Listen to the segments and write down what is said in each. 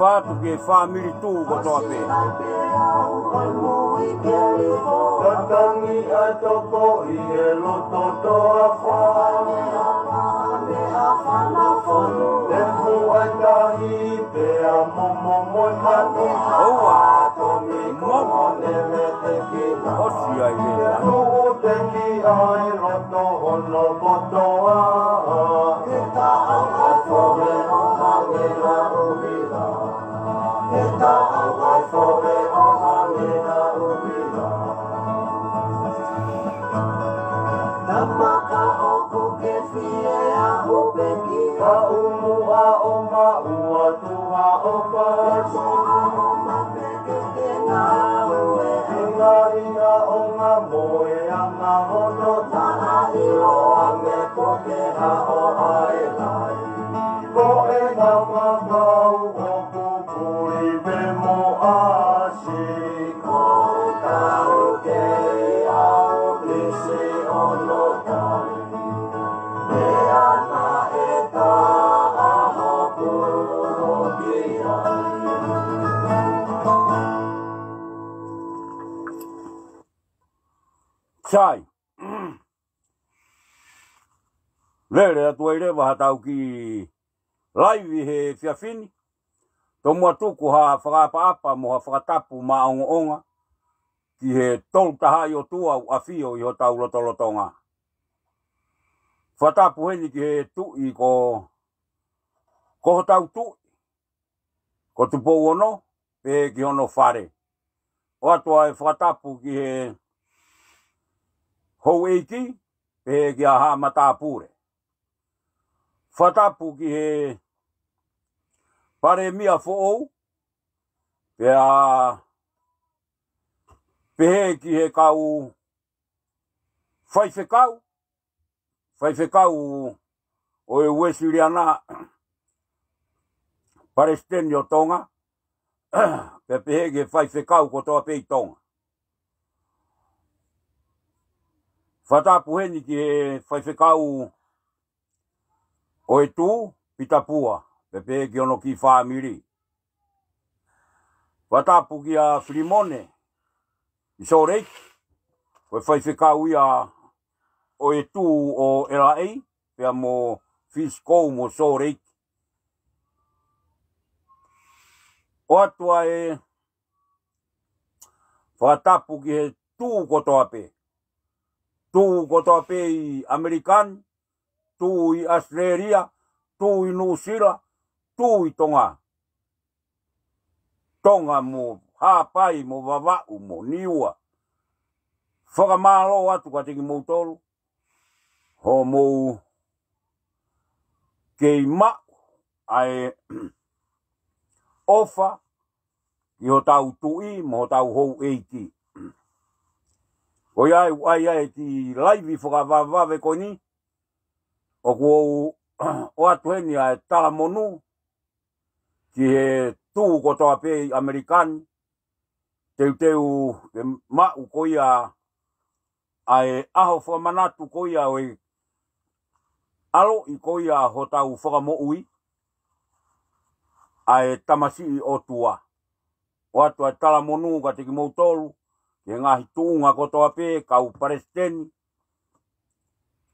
Fato que família tu botou a pé. Tangi atoko ielo toto afane afane afana fono. Tefu atahi te amomo mani. Oa. Tomi como neve te kina. Osia ile. Nu te ki ai roto ono botoa. Kita awai fore o hangera ubila. Kita awai fore o hangera ubila. Tamaka oku ke fie a upeki. Ka umu a oma ua tua opa. Soa oma peke ke ngā ue. Inga inga onga moe anga hono. Taha ilo ange koke ha o ae lai. Ko e ngā makau oku pui pe mo asi. Ko tau ke au lisi ono tali. Me ana e ta aho puru. Sai. Lere atu e rewa hatau ki laivi he whiawhini. Tō mua tuku ha whakaapa mo ha whakatapu ma onga ki he tolu tahai o tua u awhio i ho tau lotolotonga. Whatapu heni ki he tui ko ho tau tui. Ko tupou ono, pe ki ono whare. O atua e whakatapu ki he hou eiki, pe ki a ha matapure. Whatapu ki he pare mia fo'ou, pe he ki he kau whaiwhekau o e Wesiriana Palestine o Tonga, pe he ki he whaiwhekau ko toa pei Tonga. Whatapu heni ki he whaiwhekau o e tū Pitapua, pe ki ono ki whaamiri. Whatapu ki a Frimone, i Soreiki, koe whaiwhekau ia o e tū o LA, pea mo Fiskou mo Soreiki. O atua e whatapu ki he tū kotoa pe. Tū kotoa pe i Amerikani, tū i Australia, tū i New Zealand, tū i Tonga. Tonga mo hāpai, mo wawau, mo niua. Whakamālo atu ka teki moutolu. Ho mou kei mau ai ofa ki ho tau tui, mo tau hou eiki. Ko ai ki laivi whakawawave ko ni, o kuo o atu heni ai talamonu, ki he tū kotoa pe Amerikani, teu ke mau ko ia ai aho whamanatu ko ia o e alo i ko ia ho tau whakamoui, ai tamasi o tua. O atu ai talamonu ka teki moutolu, ke ngahi tūnga kotoa pe kau Palestini,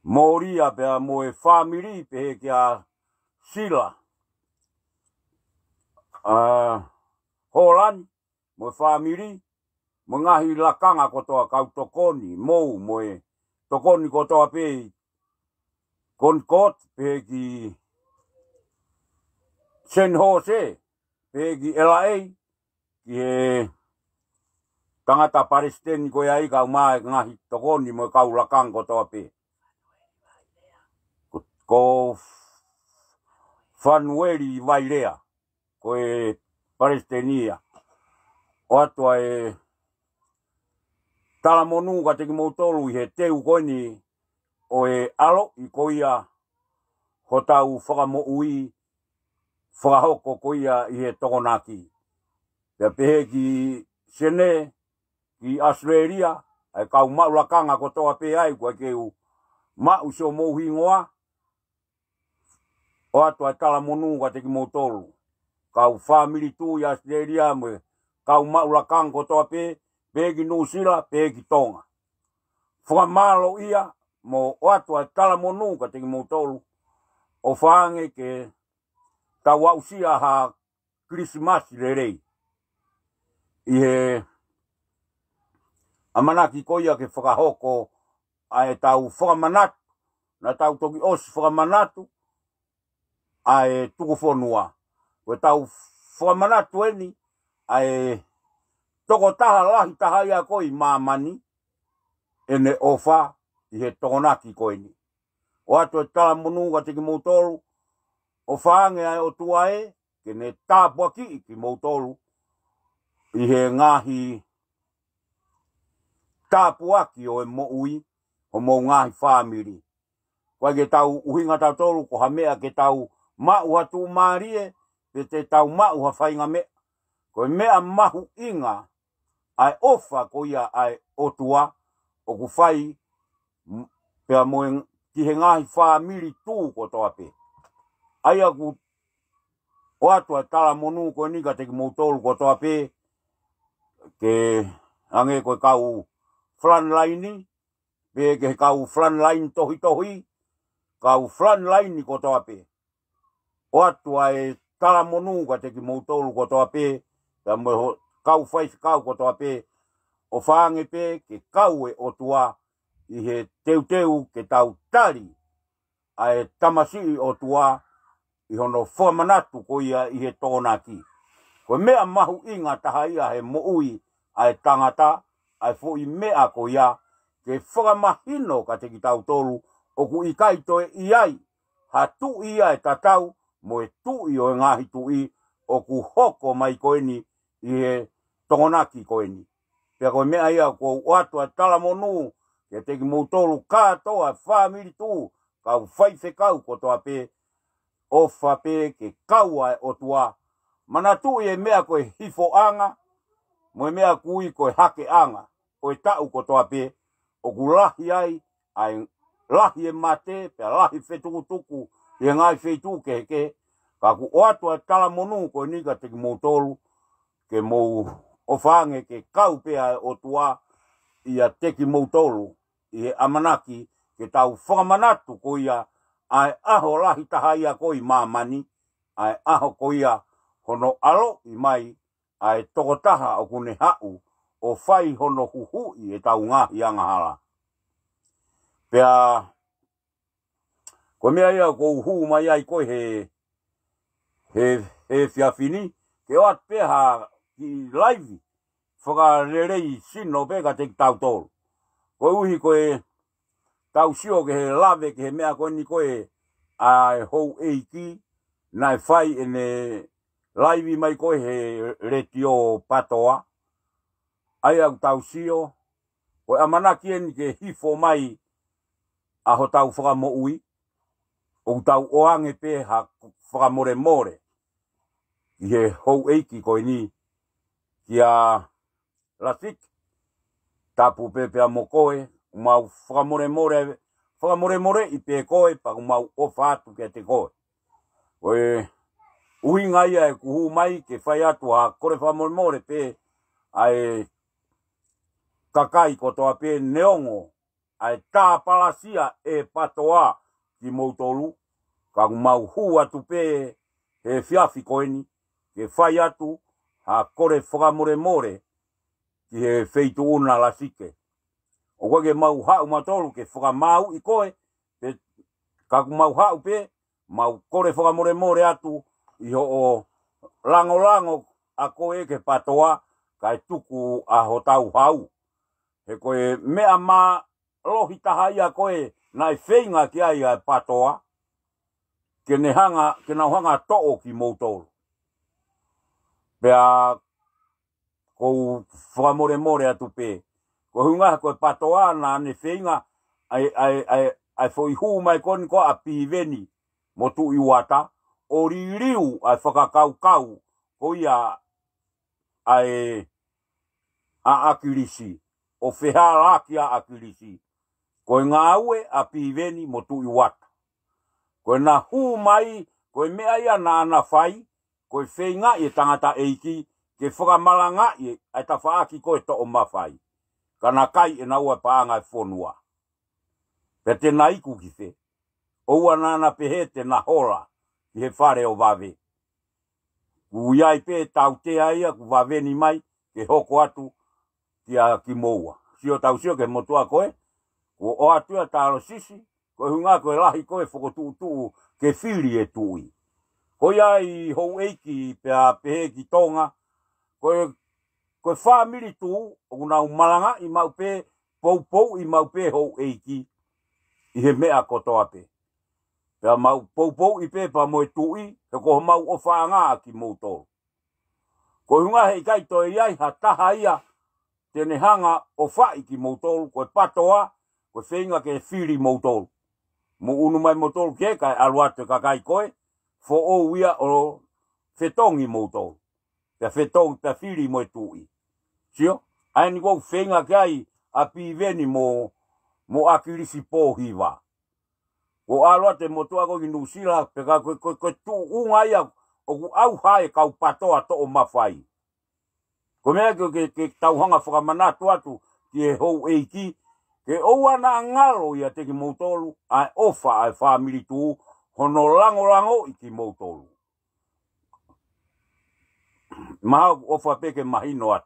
Moria pea mo e whamiri pe he ki a Sila. Holani, mo e whamiri, mo ngahi lakanga kotoa kau tokoni, mou mo e tokoni kotoa pe Concord, pe ki San Jose, pe ki LA, ki he tangata Palestini ko ia ika umae ngahi tokoni mo e kau lakanga kotoa pe. Ko Fanueli Vailea, ko e Palestinia. O atua e talamonu ka teki moutolu i he teu koini o e alo i ko ia ho tau whakamoui, whakahoko ko ia i he tokonaki. Pea pehe ki Sene, ki Australia, ai kau maulakanga ko toa pe ai kua keu mau sio mouhi ngoa. O atua talamonu ka teki moutolu. Kau family tu i Australia me kau maulakanga ko toa pe, pegi New Zealand, pegi Tonga. Whakamalo ia, mo o atua talamonu ka teki moutolu, o whaange ke tau ausia ha Christmas lerei. I he amanaki koia ke whakahoko ai tau whakamanatu, na tau toki osi whakamanatu, ai tuku whonua. Koe tau whakamanatu eni, ai toko taha lahi taha ia koi mamani, ene ofa i he tokonaki koini. O atu e talamonu ka teki moutolu, o whaange ai o tuae, ke ne tāpua ki moutolu, i he ngahi tāpuaki o e moui, o mou ngahi whamiri. Koe ke tau uhinga tau tolu, ko ha mea ke tau mau hatu maarie, pe te tau mau ha whainga mea. Koe mea mahu inga, ai ofa ko ia ai otua, o ku whai, pea moe ki he ngahi whamiri tū ko toa pe. Ai aku, o atua talamonu ko ni ka teki moutolu ko toa pe, ke ange koe kau frontline, pe ke kau frontline tohi kau frontline ko toa pe o atu ai tala monu ka te ki moutolu ko toa pe ta mo kau fai kau ko toa pe o whaange pe ke kau e o tua i he teuteu ke tau tari ai tamasi o tua i hono whamanatu ko ia i he tōnaki. Ko mea mahu inga taha ia he moui ai tangata ai fo i mea ko ia ke whakamahino ka te ki tau tolu o ku i kai toe i ai ha tu i ai tatau mo e tu i o ngahi tu i o ku hoko mai koeni i he tōnaki koeni. Pea koe mea ia ko watu a talamonu ke te ki moutolu katoa whamiri tu kau whaife kau ko toa pe o whape ke kaua o tua mana tu e mea koe hifo anga mo mea kui koe hake anga o e tau ko toa pe o ku lahi ai lahi e mate pe lahi whetukutuku e ngai whetu ke ka ku oatu a talamonu koe nika te ki moutolu ke mou o whange ke kau pea o tua ia teki moutolu i he amanaki ke tau whakamanatu ko ia ai aho lahi taha ia ko i mamani ai aho ko ia hono alo i mai ai tokotaha o kune hau o whai hono huhui e tau ngahi anga hala. Pea ko mea ia ko uhu mai ai ko he whiawhini ke oat pea ki laivi whakarerei sino peka te tau tolu. Ko uhi koe tau sio ke he lave ke he mea koe ni koe ai hou eiki nai whai ene laivi mai koe he retio patoa. Ai au tau sio koe amanaki eni ke hifo mai aho tau whakamo ui o tau oange pe ha whakamore more i he hou eiki koe ni kia lasik tapu pepe a mo koe mau whakamore more i pe koe pa mau o whātu ke te koe. Koe uhi ngai ai kuhu mai ke whai atu ha kore whakamore more pe ai kakai ko toa pe neongo ai tā palasia e patoa ki moutolu ka mau hu atu pe he whiawhi koeni ke whai atu ha kore whakamore more ki he wheitu una lasike. O koe ke mau hau matolu ke whakamau i koe, ka mau hau pe, mau kore whakamore more atu i ho o lango a koe ke patoa kai tuku a ho tau hau. He koe mea ma lohi taha ia koe nai whainga ki ai a patoa, ke nau hanga to'o ki moutolu. Pea kou whakamore more atu pe. Ko hunga ko patoa na ne whainga ai foi hu mai kon ko a piveni mo tu iwata o ririu ai whakakau ko ia ai a akirisi o wheharaki a akirisi ko ngā ue a piveni mo tu iwata ko na hu mai ko mea ia na ana whai ko whainga i tangata eiki ke whakamalanga i ai ta whaaki ko e to o mawhai. Kana kai e naua paanga e whonua. Pe te naiku ki whe. Oua nana pehe te na hola ki he whare o wawe. Ku iai pe tau te aia ku wawe ni mai ke hoko atu ki moua. Sio tau sio ke motua koe. Ku o atua taro sisi. Koe hunga koe lahi koe whakotuu ke whiri e tui. Ko iai hou eiki pea pehe ki tonga. Koe whamiri tu, o nau malanga i mau pe, pou i mau pe hou eiki, i he mea kotoa pe. Pea mau pou i pe pa moe tui, he ko mau o whaanga ki moutoro. Ko hunga hei kai toi iai, ha taha ia, tene hanga o whai ki moutoro, koe patoa, koe whenga ke whiri moutoro. Mo unu mai moutoro ke kai aluate kakai koe, fo o ia o whetongi moutoro. Pea whetongi pea whiri moe tui. Sio, ai ni kou whenga kai a piveni mo akirisi pōhiwa. Ko aloa te motua ko ki nusila, pe ka koe tu unga ia, o ku au hae kau patoa to o mawhai. Ko mea ke tauhanga whakamanatu atu, ki e hou eiki, Ke oua na ngalo ia te ki moutolu, ai ofa ai family tu, hono lango i ki moutolu. Maha ofa peke mahino atu.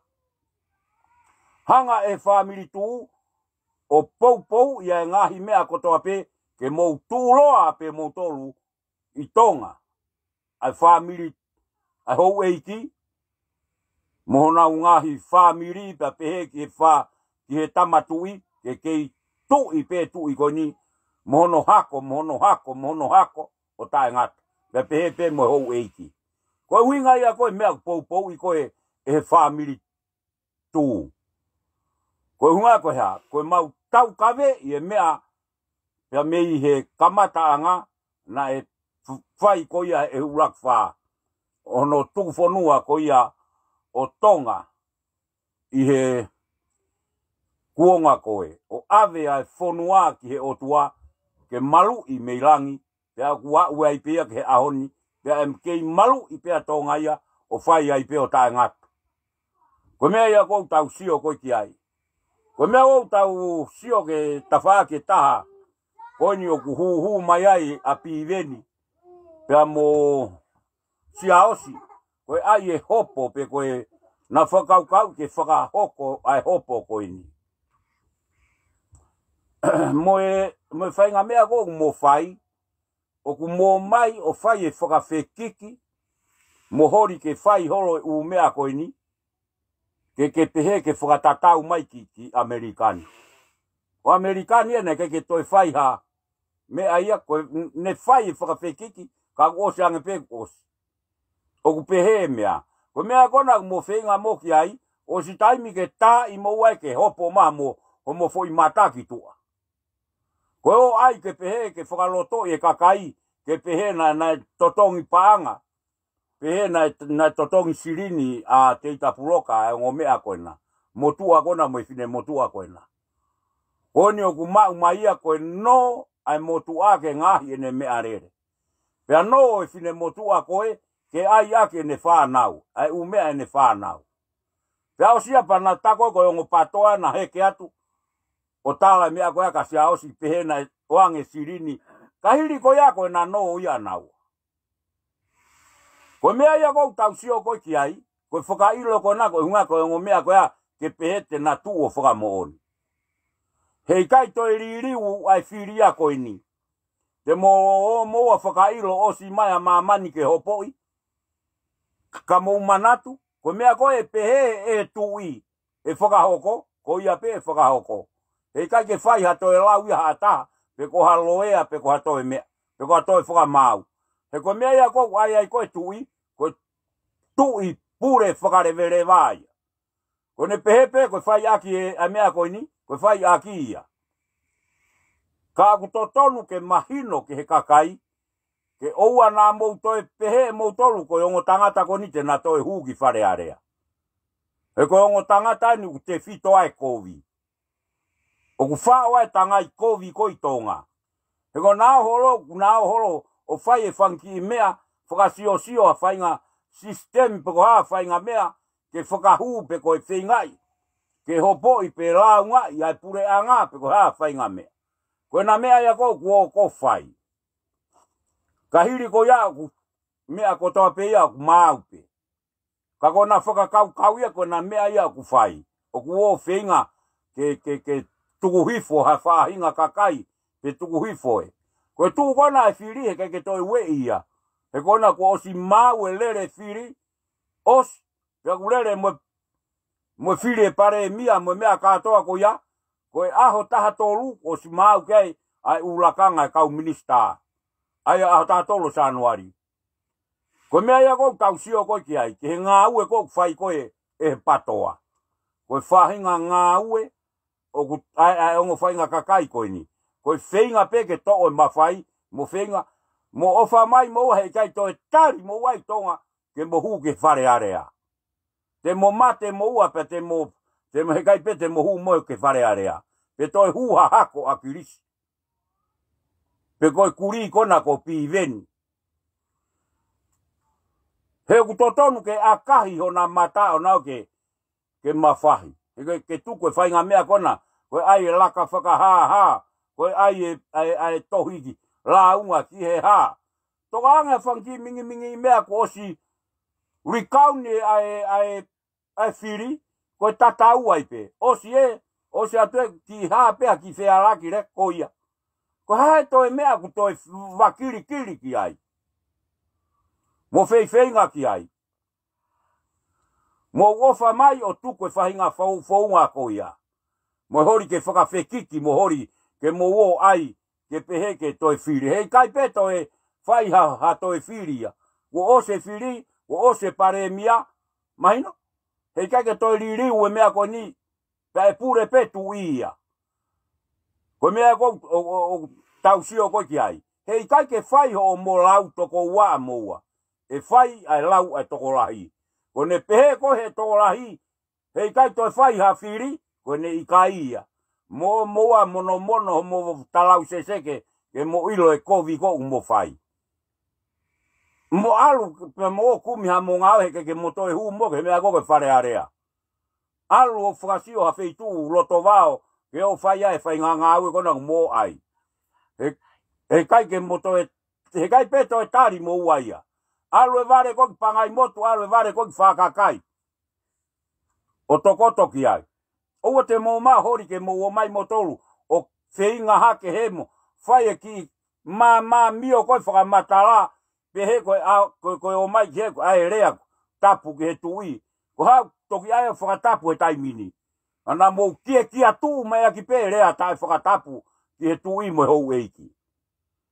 Hanga e family tu, o pou ia ngahi mea kotoa pe, ke moutuloa pe moutolu, i tonga. Ai family, ai hou eiki, mohona ngahi family, pa pehe ki he tamatui, ke kei tui pe tui koni, mohono hako, o tae ngata. Pa pehe pe mo hou eiki. Koe winga ia koe mea pou i koe e family tu. Koe hunga koe ha, koe mau tau kawe i e mea pia mei he kamata anga na e whai ko ia e ulak wha. Ono tuku whanua ko ia o tonga i he kuonga koe. O ave ai whanua ki he otua ke malu i meirangi pia kua ua i pia ke he ahoni pia em kei malu i pia tonga ia o whai ai pia o tae ngatu. Koe mea ia kou tau sio koe ki ai. Koe mea kou tau sio ke tawhaa ke taha koe ni o kuhuhu mai ai a piveni pia mo siaosi. Koe ai e hopo pe koe na whakaukau ke whakahoko ai hopo koe ni. Moe whainga mea kou mo whai o ku mo mai o whai e whakawhekiki mo hori ke whai holo u mea koe ni ke pehe ke whakatatau mai ki Amerikani. O Amerikani ene ke toi whai ha mea ia koe ne whai e whakawhekiki ka ose ange pe ose. O ku pehe mea. Koe mea kona mo whenga mo ki ai o si taimi ke tā i mo wai ke hopo maa mo o mo fo i mata ki tua. Koe o ai ke pehe ke whakaloto e kakai ke pehe na totongi paanga. Pehe na totongi sirini a te itapuroka e ngomea koena. Motua kona mo i fine motua koena. Koni o ku mau maia koe no ai motua ke ngahi ene mea rere. Pea no e fine motua koe ke ai ake ene whanau. Ai umea ene whanau. Pea o siapa na tako koe ongo patoa na heke atu. O tala mea koe ka sia osi pehe na oange sirini. Kahiri koe ako na no ia nau. Koe mea ia kou tau sio koe ki ai. Koe whakailo koe na koe hunga koe ongo mea koe ke pehe te na tu o whakamooni. Hei kai toi ririu ai whiria koe ni. Te mo a whakailo osi mai a mamani ke hopoi. Ka mou manatu. Koe mea koe e pehe e tui. E whakahoko. Ko ia pe e whakahoko. Hei kai ke whai hato e lau ia hataha. Pe ko haloea pe ko hato e mea. Pe ko hato e whakamau. He koe mea ia kou ai koe tui. Koe tui pure whakarevere vai. Koe ne pehepe koe whai aki e a mea koe ni. Koe whai aki ia. Ka aku totonu ke mahino ke he kakai. Ke oua nā mou toi pehe mou tolu koe ongo tangata ko ni te na toi huki whare area. He koe ongo tangata ni te whito ai kovi. O ku whao ai tangai kovi koi tonga. He koe nāo holo o whai e whanki i mea whakasio a whainga system pe ko haa whainga mea ke whakahu pe koe whingai. Ke hopo i pe raunga i ai pure anga pe ko haa whainga mea. Koe na mea ia ko whai. Kahiri ko ia ku mea ko toa pe ia ku maupe. Ka ko na whakakau ia ko na mea ia ku whai. O ku o whinga ke tukuhifo ha whahinga kakai pe tukuhifo e. Koe tuku kona e whiri he ke toi we ia. He kona ko osi mau e lere whiri. Osi. Pea ku lere mo whiri e pare e mia mo mea katoa ko ia. Koe aho taha tolu osi mau kei ai ulakanga e kau minista. Ai aho taha tolu sanuari. Koe mea ia kou tau sio koe ki ai. Ke he ngā ue kou whai koe e patoa. Koe whahinga ngā ue. O ku ai ongo whainga kakai koe ni. Koe whainga peke to o mawhai. Mo whainga. Mo ofa mai mo hei kai toi tari mo wai tonga. Ke mo hu ke whare area. Te mo mate mo ua pe te mo hei kai pe te mo hu mo ke whare area. Pe toi hu ha hako a kirisi. Pe koe kuri kona ko piveni. He ku totonu ke akahi hona mata o nao ke mawhahi. Ke tuku e whainga mea kona. koe ai laka whakaha, koe ai tohiki, la unga ki he ha. Toka anga whanki mingi mea ko osi, rikauni ai whiri, koe tatau ai pe. Osi atu ki ha pea ki whea laki re koia. Ko hae toi mea ku toi wakiri ki ai. Mo wheinga ki ai. Mo ofa mai o tuko e whahinga whaunga koia. Mo hori ke whakawhekiki, mo hori ke mo o ai ke pehe ke toi whiri. Hei kai pe toi whaiha ha toi whiria. Wo ose whiri, wo ose paremia, mahino? Hei kai ke toi ririu e mea ko ni, ka e pure pe tu ia. Ko mea ko tausio ko ki ai. Hei kai ke whaiho o mo lau toko ua moua. E whai ai lau ai toko lahi. Ko ne pehe ko he toko lahi. Hei kai toi whaiha whiri, ko ne ika ia. Moa mono mo talau seseke, ke mo ilo e kovi ko mo whai. Mo alu, mo kumiha mo ngau heke ke mo toi hu mo ke mea ko ke whare area. Alu o whakasio ha wheitu loto vao, ke o whai ai whai ngau e kona mo ai. He kai ke mo toi, he kai pe toi tari mo uaia. Alu e vare ko ki pangai motu, alu e vare ko ki whakakai. O tokotoki ai. Oua te mo maa hori ke mo o mai motolu, o wheinga hake hemo, whai e ki maa mio koe whakamatala, pehe koe o mai ke ai rea tapu ke he tui. Ko hau toki ai o whakatapu he taimini. Ana mo kia tu mai aki pe rea tai whakatapu ki he tui mo hou eiki.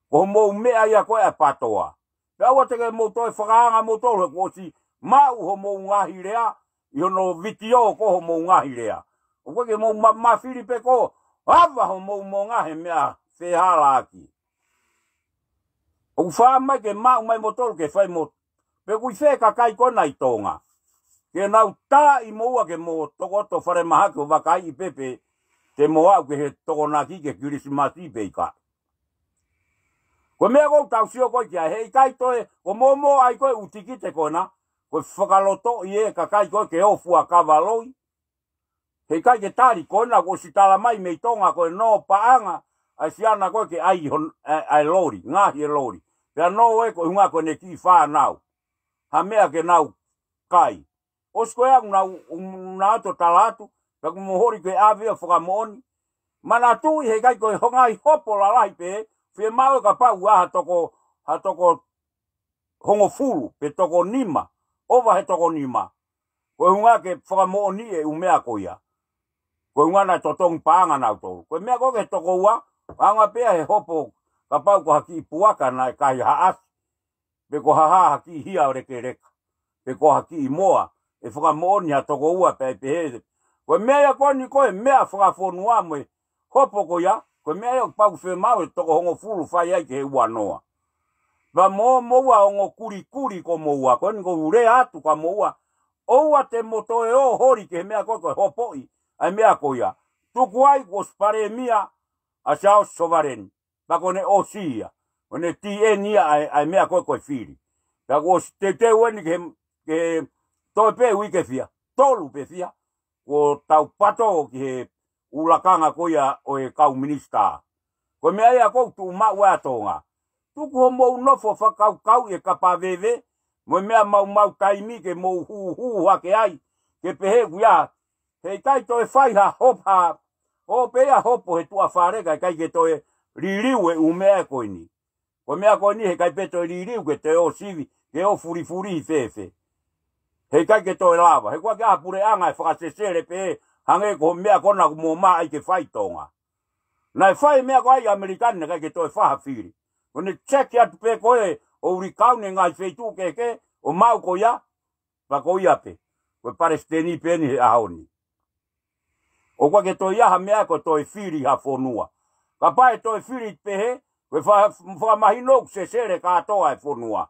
Ko mo mea ia koe a patoa. Pea ua teke mo toi whakaanga motolu ko si mau ho mo ngahi rea, i hono vitio ko ho mo ngahi rea. O koe ke mo mawhiri pe ko, hawa ho mo ngahe mea whehala aki. O wha mai ke mau mai motolu ke whai mo, pe kui wheka kai kona i tonga. Ke nau tā i moua ke mo tokoto whare mahake o wakai i pepe, te mo au ke he tokonaki ke Kirisimasi peika. Ko mea kou tausio koe kia, hei kai toe, ko mo ai koe utikite kona, koe whakaloto i e ka kai koe ke ofua kavaloi. Hei kai ke tari kona, ko si tala mai mei tonga koe no paanga, ai siana koe ke ai lori, ngahi e lori. Pea no e koe hunga koe ne ki whanau. Ha mea ke nau kai. Os koe au na ato talatu, pea kumo hori koe awea whakamooni. Mana tui hei kai koe hongai hopo la lai pe, whie mau ka pau ha toko hongo fulu, pe toko nima, ova he toko nima. Koe hunga ke whakamooni e umea koia. Koe hunga na totongi paanga nau tolu. Koe mea koe ke toko ua, anga pea he hopo ka pau ko haki puaka na kai haas, pe ko haha haki hia o reka. Pe ko haki i moa, e whakamooni ha toko ua pe pehe. Koe mea ia koni koe mea whakafonua moe, hopo koia, koe mea ia pau whe mau e toko hongo fulu whai ai ke he ua noa. Wa moua hongo kuri ko moua, koe ni ko ure atu ka moua. Oua te moto e o hori ke mea koe hopoi, ai mea koia. Tuku ai ko spare mia a sao sovareni. Pako ne o siia, o ne tien ia ai mea koe whiri. Pako te ueni ke toi pe wike fia, tolu pe fia, ko tau pato ki he ulakanga koia o e kau minista. Ko mea ia kou tu mau atonga. Tuku ho mou nofo whakau e kapawewe, mo mea mau taimi ke mou hu hake ai, ke pehe kuia. Hei kai toi whaiha hopha, o pea hopo he tua whareka, kai ke toi ririu e umea koini. Ko mea koini he kai pe toi ririu ke te o sivi, ke o furi i fefe. Hei kai ke toi lava, he kua ke apure anga e whakasesere pe hange ko mea kona mo maa ai ke whaitonga. Nai whai mea ko ai Amerikane kai ke toi whahawhiri. Kone check atu pe koe o urikaune ngai wheitu keke o mau ko ia, pa ko ia pe. Koe Palestini peni he ahoni. O kwa ke toi aha mea ko toi whiri ha whonua. Ka pae toi whiri pehe, koe whamahino se sere katoa e whonua.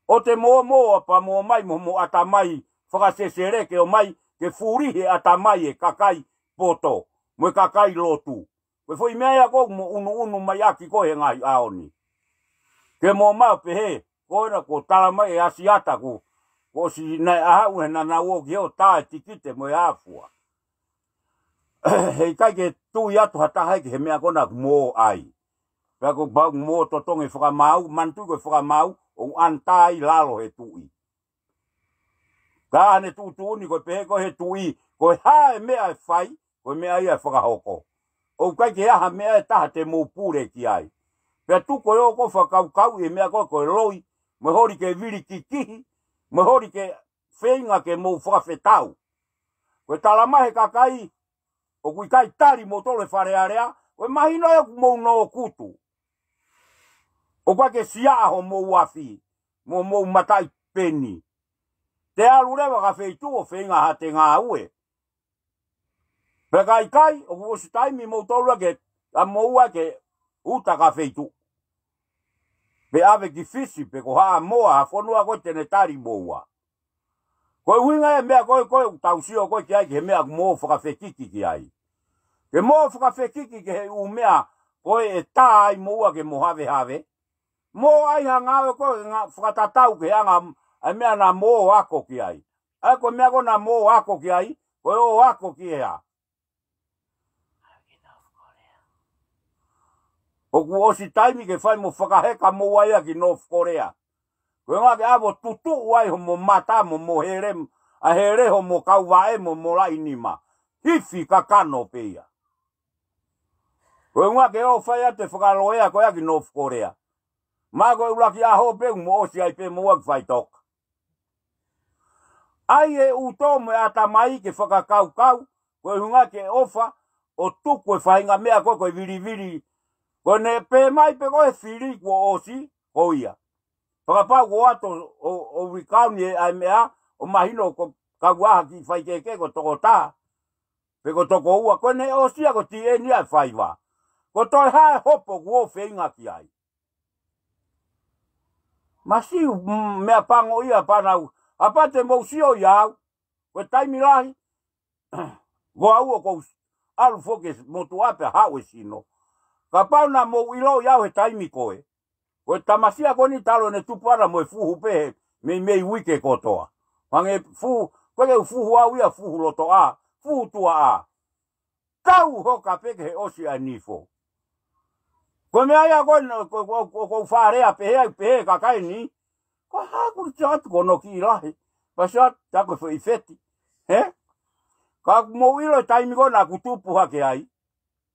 O te mo pa mo mai mo atamai whakasesere ke o mai ke furihe atamai e kakai poto, mo e kakai lotu. Koe fwoi mea ko mo unu mai aki ko he ngai aoni. Ke mo mau pehe, koe na ko tala mai e asiata ko si nai ahau he na uo ki heo tae tikite mo e afua. hei kai ke tui atu hatahe ke he mea kona mō ai. Pea ko bau mō totonge whakamau, mantu koe whakamau, o antai lalo he tui. Ka ane tūtūni koe pehe koe he tui, koe hae mea e whai, koe mea ia e whakahoko. O kai ke aha mea e taha te mō pūre ki ai. Pea tuko e o ko whakaukau e mea koe koe loi, me hori ke viri ki kihi, me hori ke whenga ke mō whakawhetau. Koe talamahe kakai, o kui kai tari mo tole wharearea, koe mahino e mō no kutu. O kwa ke siaho mō wafi, mō matai peni. Te alu rewa ka wheitu o whenga ha te ngā ue. Pe kai, o kuosi taimi mō tolua ke, a mō ua ke uta ka wheitu. Pe ave ki fisi, pe ko haa moa, ha whanua koe tene tari mō ua. Koe uinga e mea koe tausio koe ki ai, ke mea mō whakawhekiki ki ai. Ke mō whakawhekiki ke he u mea, koe e tā ai mō ua ke mō have. Mō ai ha ngāwe koe whakatatau ke anga, ai mea na mō ako ki ai. Ai koe mea ko na mō ako ki ai, koe o ako ki ea. O ku osi taimi ke whai mo whakaheka mō aia ki North Korea. Koe ngā ke awo tutu wai ho mo mata mo here, a here ho mo kauwae mo lai nima. Hifi ka kano peia. Koe ngā ke o whai ate whakaloea koe aki North Korea. Mā koe ulaki aho pe mo osi ai pe mo aki whai toka. Ai e uto me ata mai ke whakakaukau, koe hunga ke ofa, o tuku e whainga mea koe viri. Koe ne pe mai pe koe whiri kua osi, koia. Whakapau ko ato o wikauni e ai mea, o mahino ko kaguaha ki whaikeke ko toko tā. Pe ko toko ua, koe ne osia ko ti e nia whaiwa. Ko toi hae hopo kuo whenga ki ai. Masiu mea pango ia panau, apate mousio iau, koe taimi lahi, ko au ko alu fokes motu ape hawe sino. Ka pau na mo ilo iau he taimi koe. Koe tamasia koni talo ne tupara mo e fuhu pehe mei wike kotoa. Wange fuhu, koe ke fuhu au ia fuhu loto a, fuhu tua a. Kau hoka peke he osi a nifo. Koe mea ia koe wharea pehe kakai ni, koe haku te atu kono ki ilahi. Pasat, tako fo ifeti. He? Ka mo ilo taimi kona kutupu hake ai.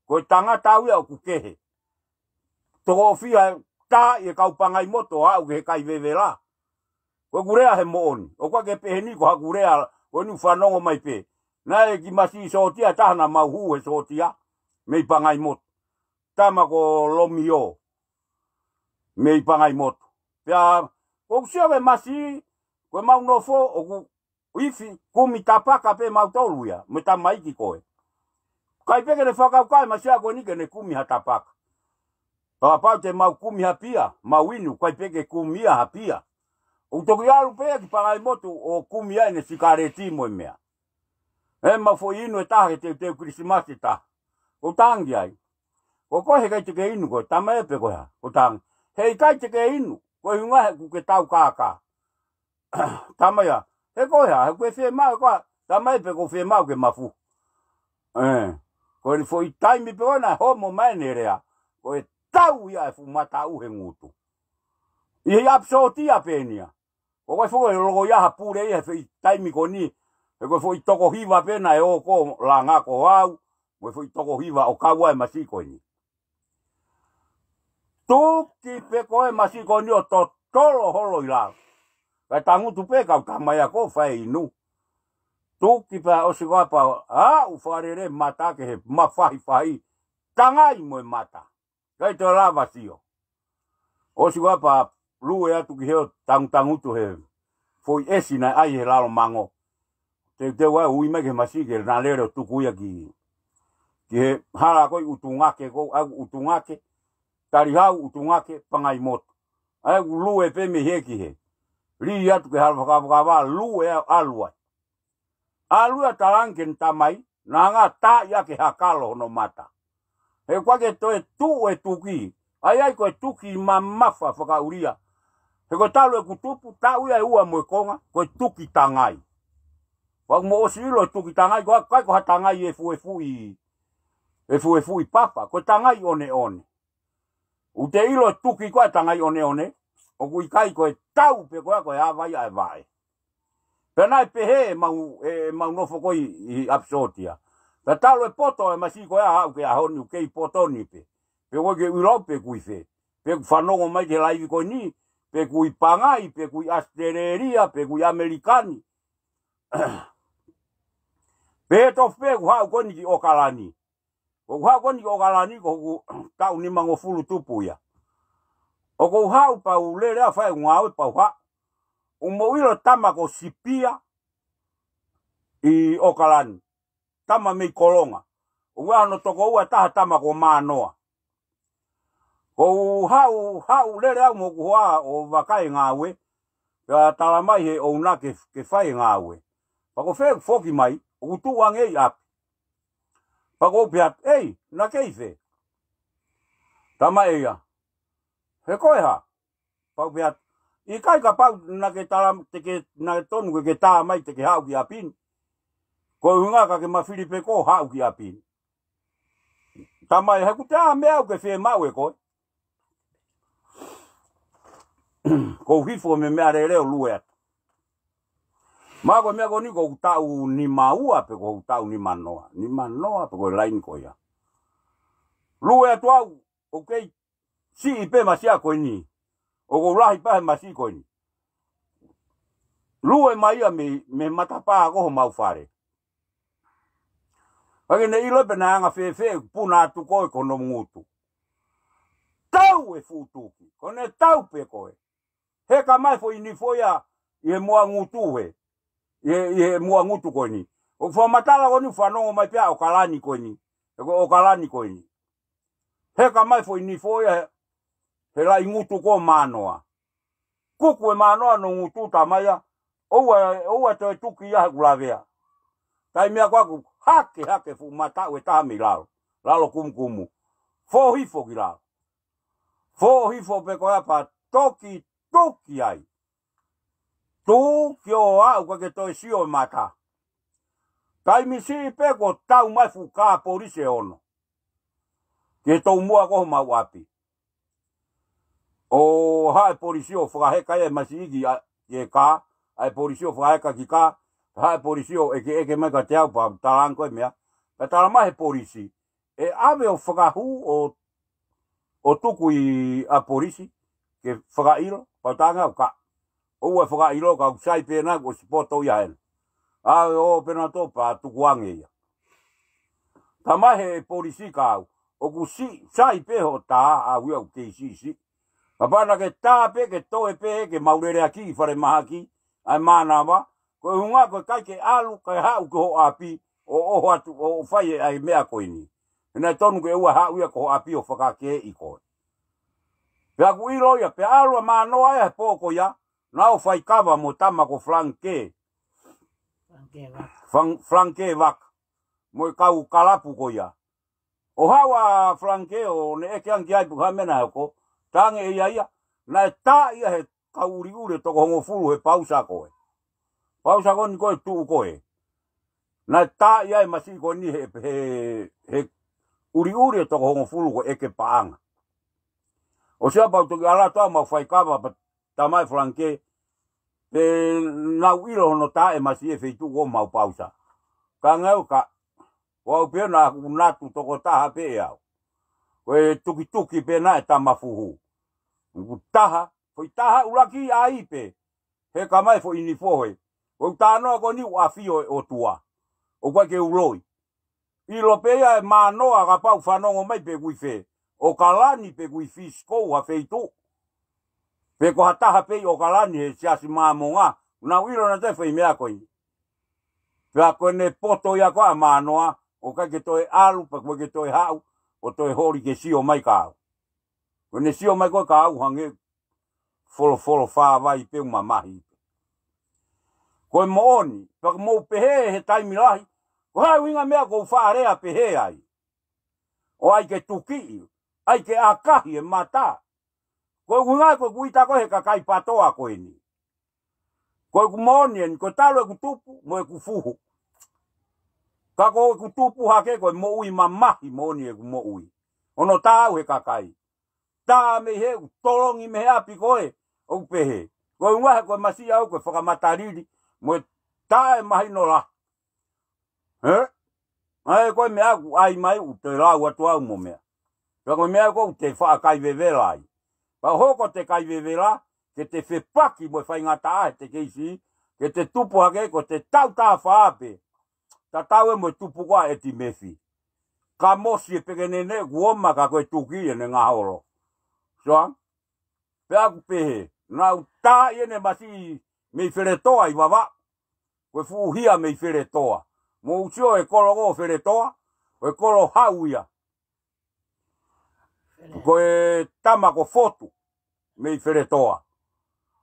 Koe tangata au ia o kukehe. Toko fia tā i kaupangai moto au ke kai vevela. Koe kurea he mooni. O kwa ke pehe ni ko ha kurea koe ni whanongo mai pe. Nā e ki masi sotia tahana mauhu he sotia. Mei pangai moto. Tama ko lomio. Mei pangai moto. Pea, ko kusiawe masi, koe mau nofo o ku ifi kumi tapaka pe mau tolu ia. Me tamaiki koe. Kai peke ne whakaukai masia koe ni ke ne kumi hatapaka. Pau te mau kumi hapia, mau inu, kai peke kumia hapia. O toki alu pea ki pangai motu o kumia ene sikare timo mea. E ma fo inu e tahe te krisimasi taha. O tangi ai. O koe he kai teke inu koe, tama epe koe ha. O tangi. Hei kai teke inu, koe hunga he kuke tau kaka. Tama ya. He koe ha, he koe whee mau koe. Tama epe koe whee mau ke mafu. Koe ni fo i taimi pe koe na homo maene rea. Koe tau ia e fumata uhe ngutu. I hei apsotia penia. O koe foko e logo iaha pure ia e taimi ko ni. E koe fo i toko hiva pena e o ko la ngako au. Koe fo i toko hiva o kaua e masiko ni. Tuki pe koe masiko ni o to tolo holo i lao. Kai tangutu pe kau kamaya ko whae inu. Tuki pe o si koe pa u wharere mata ke he mawhahi. Tangai mo e mata. Kai te lava sio. O si wapa lue atu ki heo tangutu he. Foi esi na ai he lalo mango. Te wai uime ke masike na lero tukuia ki he hala koi utungake ko agu utungake. Tarihau utungake pangai moto. Agu lue pe me heki he. Ri atu ke hala whakawha lue alua. Alua talanke ntamai na ngā tā ia ke hakalo no mata. He kwa ke toe tu e tuki. Ai koe tuki mamafa whakauria. He koe talo e kutupu, tau ia e ua moe konga, koe tuki tangai. Wak mo osi ilo e tuki tangai, kai ko ha tangai e fui e fu I papa, ko tangai one. U te ilo tuki koe tangai one. O kui kai koe tau pe koe awai ai vai. Pena pehe mau nofo koe I absotia. Pe talo e poto e masi koe au ke ahoni u kei potoni pe. Pe koe ke uirau pe kui fe. Pe whanongo mai te laivi koe ni. Pe kui pangai, pe kui Australia, pe kui Amerikani. Pe tof pe ku hau koe ni ki okalani. Ko hau koe ni ki okalani ko ku tau ni mango fulu tupu ya. O ko hau pau lere a whae ngau pau ha. O mo ilo tama ko sipia I okalani. Tama mei kolonga. O wano toko ua taha tama ko manoa. Ko hau lere au mo kuhua o wakai ngawe. Ka talamai he o na ke whai ngawe. Pako whea foki mai, o kutuang ei api. Pako piat, ei, na kei whe. Tama eia. He koe ha. Pako piat, I kai ka pau na ke talam, na tonu ke tā mai te ke hau ki apin. Ko hunga ka ke mawhiri pe ko hau ki apin. Tama e haku te a mea au ke whe mau e koe. Ko hifo me mea re reo lue atu. Mako mea ko ni ko tau ni maua pe ko tau ni manoa. Ni manoa pe ko lain ko ya. Lue atu au, okay. Si ipe masia ko ni. O ko lahi pahe masi ko ni. Lue maia me matapa ko mau fare. Pake ne ilo pe na anga fe puna atu koe kono ngutu. Tau e futuki. Kone tau pe koe. He ka mai fo ini foia I mua ngutu he. Ye mua ngutu koe ni. O fo matala ko ni whanongo mai pia o kalani koe ni. O kalani koe ni. He ka mai fo ini foia he la ngutu ko manoa. Kuku e manoa no ngutu tamaya. Oua te tuki ya kulavea. Tai mea kwaku hake fu matau e tami lalo. Lalo kumkumu. Fo hifo ki lalo. Fo hifo pe koe pa toki ai. Tu kio au kwa ke toi sio mata. Tai misi pe ko tau mai fu ka polise ono. Ke tau mua ko mau api. O hae polisio whakaheka e masigi e ka. Hae polisio whakaheka ki ka. Hae polisio eke mai ka te au pa talanko e mea. Ka talamahe polisi. E ave o whakahu o tuku I a polisi. Ke whakairo. Pautanga o ka. Oua whakairo ka usai pēnā ko sipoto ia hena. Ave o pēnā tō pa tukuange ia. Tamahe polisi ka au. O ku sai pēho tā a wia u keisi. Kapana ke tā pē ke toe pē ke maurere aki I whare mahaki. Ai mānawa. Ko hunga ko kai ke alu kai hau ke ho api. O atu o whai ai mea koe ni. Hena tonu ke ua hau ia ko ho api o whakake I koe. Pea ku iro ia pe alu a mānoa ia he pōko ia. Nao whai kawa mo tama ko flanke. Flanke waka. Mo kau kalapu ko ia. O hawa flanke o ne eke anki aipu hamena heko. Tange ia. Na e tā ia he kauri ure toko hongo fulu he pausa koe. Pausa koe ni koe tuu koe. Na e tā ia e masi koe ni he uri toko hongo fulu koe eke paanga. O sea pau toki ala toa mau whai kawa pa tamai flanke. Pe nau ilo hono tā e masi e feitu ko mau pausa. Ka ngau ka. Wau pēna unatu toko taha pe au. Koe tuki pēna e tamafuhu. Taha. Foi taha ulaki a ipe. He kamai fo ini fohe. O tānoa ko ni uafio o tua. O kwa ke uloi. Ilo pea e manoa ka pau whanongo mai pe kuife. O kalani pe kuifi skou ha feitu. Pe ko hataha pe o kalani he siasi māmonga. Nau ilo na te whai mea koi. Pea koe ne poto ia koa manoa. O kai ke toi alu, pa koe ke toi hau. O toi hori ke sio mai ka au. Koe ne sio mai koe ka au hange. Folo whāwai pe umamahi. Koe mooni. Paka mou pehe he taimi lahi. Ko hai winga mea kou whaarea pehe ai. O ai ke tuki. Ai ke akahi e mata. Koe winga koe kuita koe he kakai patoa koe ni. Koe ku mooni en koe talo e ku tupu mo e ku fuhu. Ka ko ku tupu hake ko mo ui mamahi mo ni e ku mo ui. Ono tau he kakai. Ta me he tolongi me api koe o pehe. Ko ngwa ko masi au ko whakamatariri mo tae mahi no la. Ai ko me aku ai mai u te lau atu au mo mea. Ko me aku te whaakai vevela ai. Pa hoko te kai vevela ke te whepaki mo whai ngata te keisi ke te tupu hake ko te tau tā whaape. Ta tau e mo tupu kwa e ti mefi. Ka mosi e pekenene guoma ka koe tuki e ne ngā horo. Soang? Pe aku pehe. Nau tā iene masi mei wheretoa i wawa. Koe fuuhia mei wheretoa. Mo usio e kolo o wheretoa. Koe kolo hauia. Koe tama ko fotu mei wheretoa.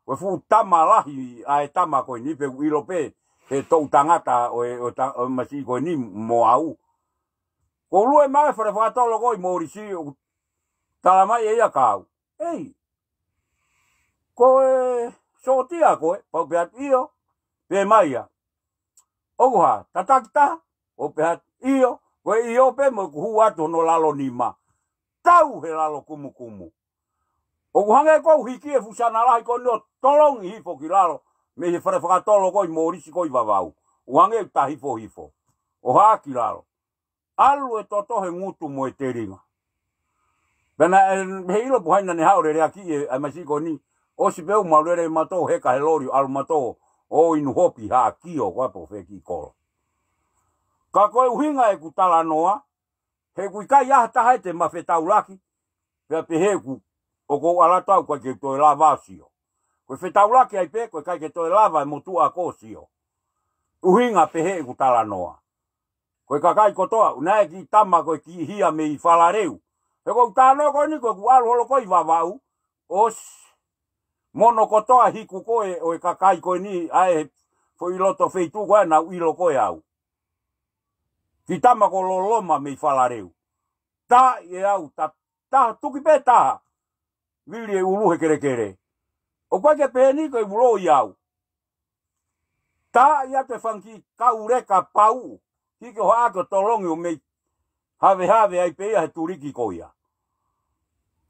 Koe fuu tama lahi ai tama koe ni pe uilo pe. He tau tangata o masi koe ni mo au. Ko lue mai whare whakatolo koi morisi talamai e ia kau. Ei. Koe sotia koe. Pau pehat iyo. Pe mai ia. Okuha. Tatakita. O pehat iyo. Koe iyo pe mo kuhu atu no lalo nima. Tau he lalo kumu kumu. Okuhange kou hiki e fusana lahi ko nio tolongi hifo ki lalo. Me he whare whakatolo koi morisi koi vavau. Uhange ta hifo hifo. O haki lalo. Alu e toto he ngutu mo e te ringa. Pena he ilo puhaina ne haore rea ki e amasiko ni. O si peu maurere mato heka he lori alu mato. O inu hopi haa kio kwa po wheki koro. Ka koe uhinga e kutala noa. He kuikai aha taha te mawhetau laki. Pea pe he ku. O kou alatau kwa ke toi lava sio. Koe whetau laki ai pe koe kai ke toi lava e motu a ko sio. Uhinga pe he e kutala noa. Koe kakai kotoa, unae ki tama koe ki hia me i whalareu. He kou tāno koe ni koe ku alu holo koe wawau. Os mono kotoa hiku koe o e kakai koe ni ae fo iloto feitu koe na uilo koe au. Ki tama ko loloma me i whalareu. Tā e au, tā tuki pe taha. Vili e uluhe kere kere. O koe ke pēni koe ulo i au. Tā ia te whanki kaureka pau. Hike ho ako tolongi o mei have ai peia he turiki koia.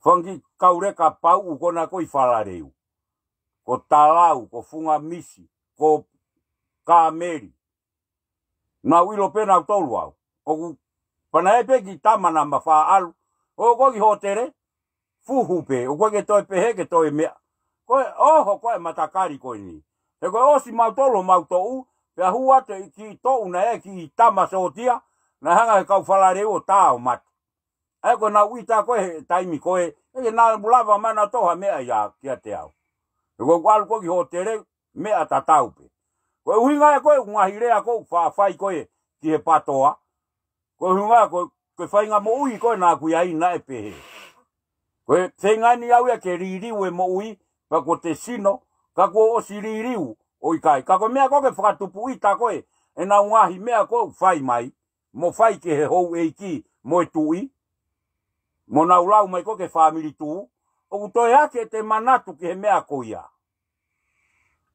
Whangi kaureka pau u kona koi whalareu. Ko talau, ko funga misi, ko kāmeri. Nā uilo pena au tolu au. O pana e peki tamana ma wha alu. O koki hotere, fuhupe. O koe ke toi pehe ke toi mea. Koe oho koe matakari koe ni. He koe osi mau tolo mau tou. Pea hua te ki tou na e ki tama sotia. Na hanga he kau whalareu o tā o mati. E koe na uita koe he taimi koe. E nā lava mana toha mea ia kia te au. E koe kualu koki hotere mea tataupe. Koe uhinga e koe ungahirea koe whawhai koe ki he patoa. Koe uhinga koe whainga mo ui koe nā kui aina e pehe. Koe whengani au e ke ririu e mo ui. Pa ko te sino. Ka koe o si ririu. Oi kai, ka koe mea koe whakatupu ita koe, e nā ungahi mea koe whai mai, mo whai ke he hou eiki, mo e tui, mo nā ulau mai koe ke whamiri tū, o kutoi hake te manatu ke he mea koia.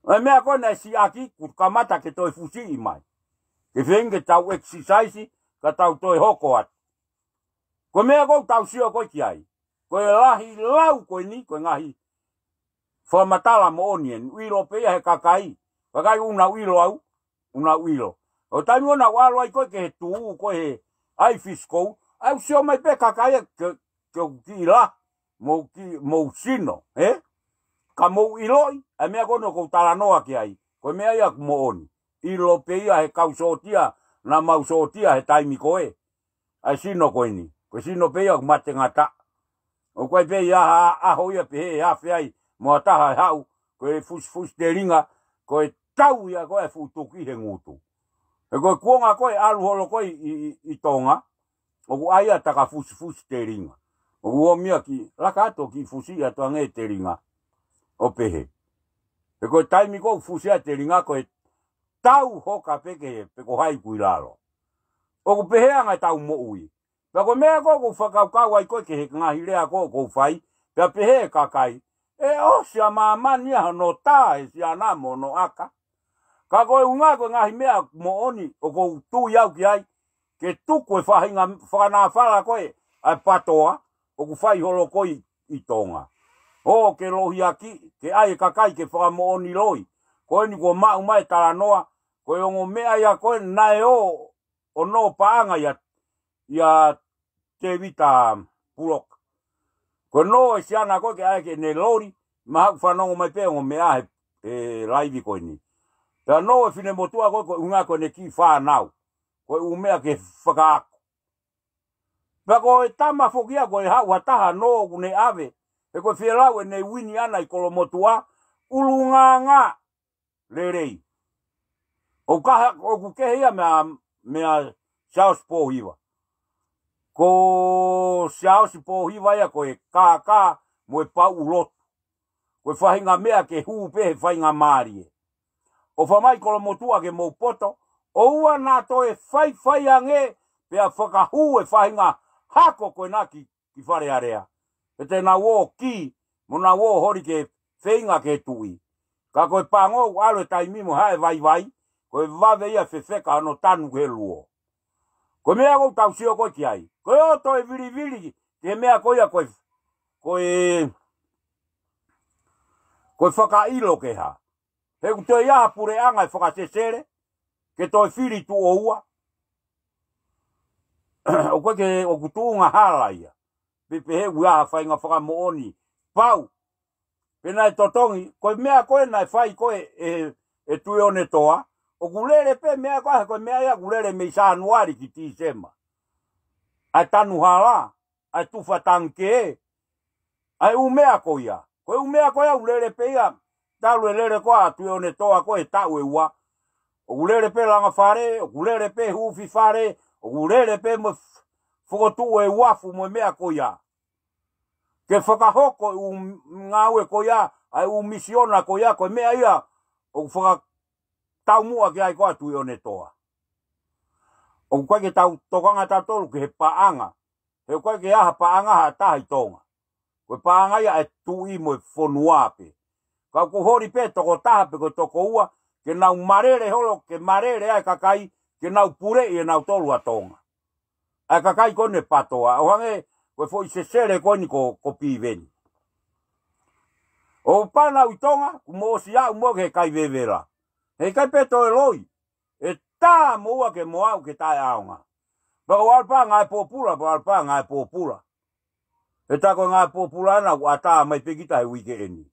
E mea koe nei si aki, kukamata ke toi fusi i mai. Ke whenge tau exercise, ka tau toi hoko at. Koe mea koe tau sio koe ki ai. Koe lahi lau koe ni, koe ngahi, whamatala mo onien, uilo pea he kakai. Kakai una uilo au, una uilo. O taimi ona walo ai koe ke he tuu, koe he ai fiskou. Au sio mai pe kakai ke ki la, mo sino, eh? Ka mo iloi, e mea kono kou talanoa ki ai. Koe mea ia mo oni. Ilo pea he kau sotia, na mau sotia he taimi koe. Ai sino koe ni. Koe sino pea mate ngata. O koe pea aho ia pe he hawhi ai. Moa taha hau, koe fus te ringa, koe tau ia koe futuki he ngutu. E koe kuonga koe alu holo koe i tonga, o ku aia taka fus te ringa. O ku omia ki, laka ato ki fusi ato ange te ringa, o pehe. E koe taimi koe fusia te ringa, koe tau hoka peke he, peko hai kui lalo. O ku pehe anga tau mo ui. Pea koe mea koe ku whakaukau ai koe ke he ngahirea koe kou whai, pea pehe kakai, e o sia mamani no tā e sia nā mono aka. Ka koe unga koe ngahi mea mo oni o kou tū iau ki ai. ke tuku e whahinga whakana whala koe ai patoa o ku whai holo koe I tonga. O ke lohi aki, ke ai kakai ke whakamooni loi. Koe ni ko mau mai tala noa, koe ongo mea ia koe nae o no paanga ia te vita pulok. Koe no e siana koe ke ai ke ne lori, mahaku whanongo mai pe ongo mea he laivi koe ni. Pea no e fine motua koe koe unga koe ne ki whanau. Koe umea ke whakaako. Pea koe tama fokia koe hau hataha no kune ave. E koe whielau e nei wini ana I kolo motua, ulunganga lerei. O ku kehia mea Charles Pohiva. Ko Charles Pohiva ia koe ka moe pau ulotu. Koe whahinga mea ke huu pehe whahinga maarie. O whamai kolo motua ke mou poto, o ua nā toe whai ange pea whakahu e whahinga hako koe nā ki whare area. E te nā wō ki, mo nā wō hori ke whainga ke tui. Ka koe pāngou alo taimimo hae vai, koe wawe ia whewheka ano tanu ke luo. Koe mea kou tau sio koe ki ai. Koe o toi viri, ke mea koe ia koe whakailo ke ha. He ku toi aha pure anga e whakasesere, ke toi whiri tu o ua. O koe ke o kutuunga hala ia. Pepe he uaha whainga whakamooni. Pau. Pena e totongi, koe mea koe nai whai koe e tui one toa. O kulere pe mea koe mea ia kulere mei Sanuari ki Tisema. Ai tanu hala. Ai tufa tanke. Ai umea koe ia. Koe umea koe ia kulere pe ia. Talu e lere koa tui one toa koe tau e ua. O kulere pe langa whare. O kulere pe hufi whare. O kulere pe mo whakotu e wafu mo mea koe ia. Ke whakahoko ngāue ko ia, ai misiona ko ia, koe mea ia, o whakatau mua ki ai koa tui one toa. O koe ke tau tokanga tatolu ke he paanga. He koe ke aha paanga ha tahi tonga. Koe paanga ia e tui mo e whonuape. Kau ko hori pe toko taha pe koe toko ua, ke nau marere holo, ke marere ai kakai, ke nau pure I e nau tolu a tonga. Ai kakai kone patoa, o hange, koe fo I se sere koe ni ko piveni. O pana I tonga, kumo si au mo ke kai vevera. Hei kai peto e loi. E tā moa ke moa ke tae aonga. Bako alpa ngai popula, bako alpa ngai popula. E tako ngai popula na ku ata mai pekita he wike eni.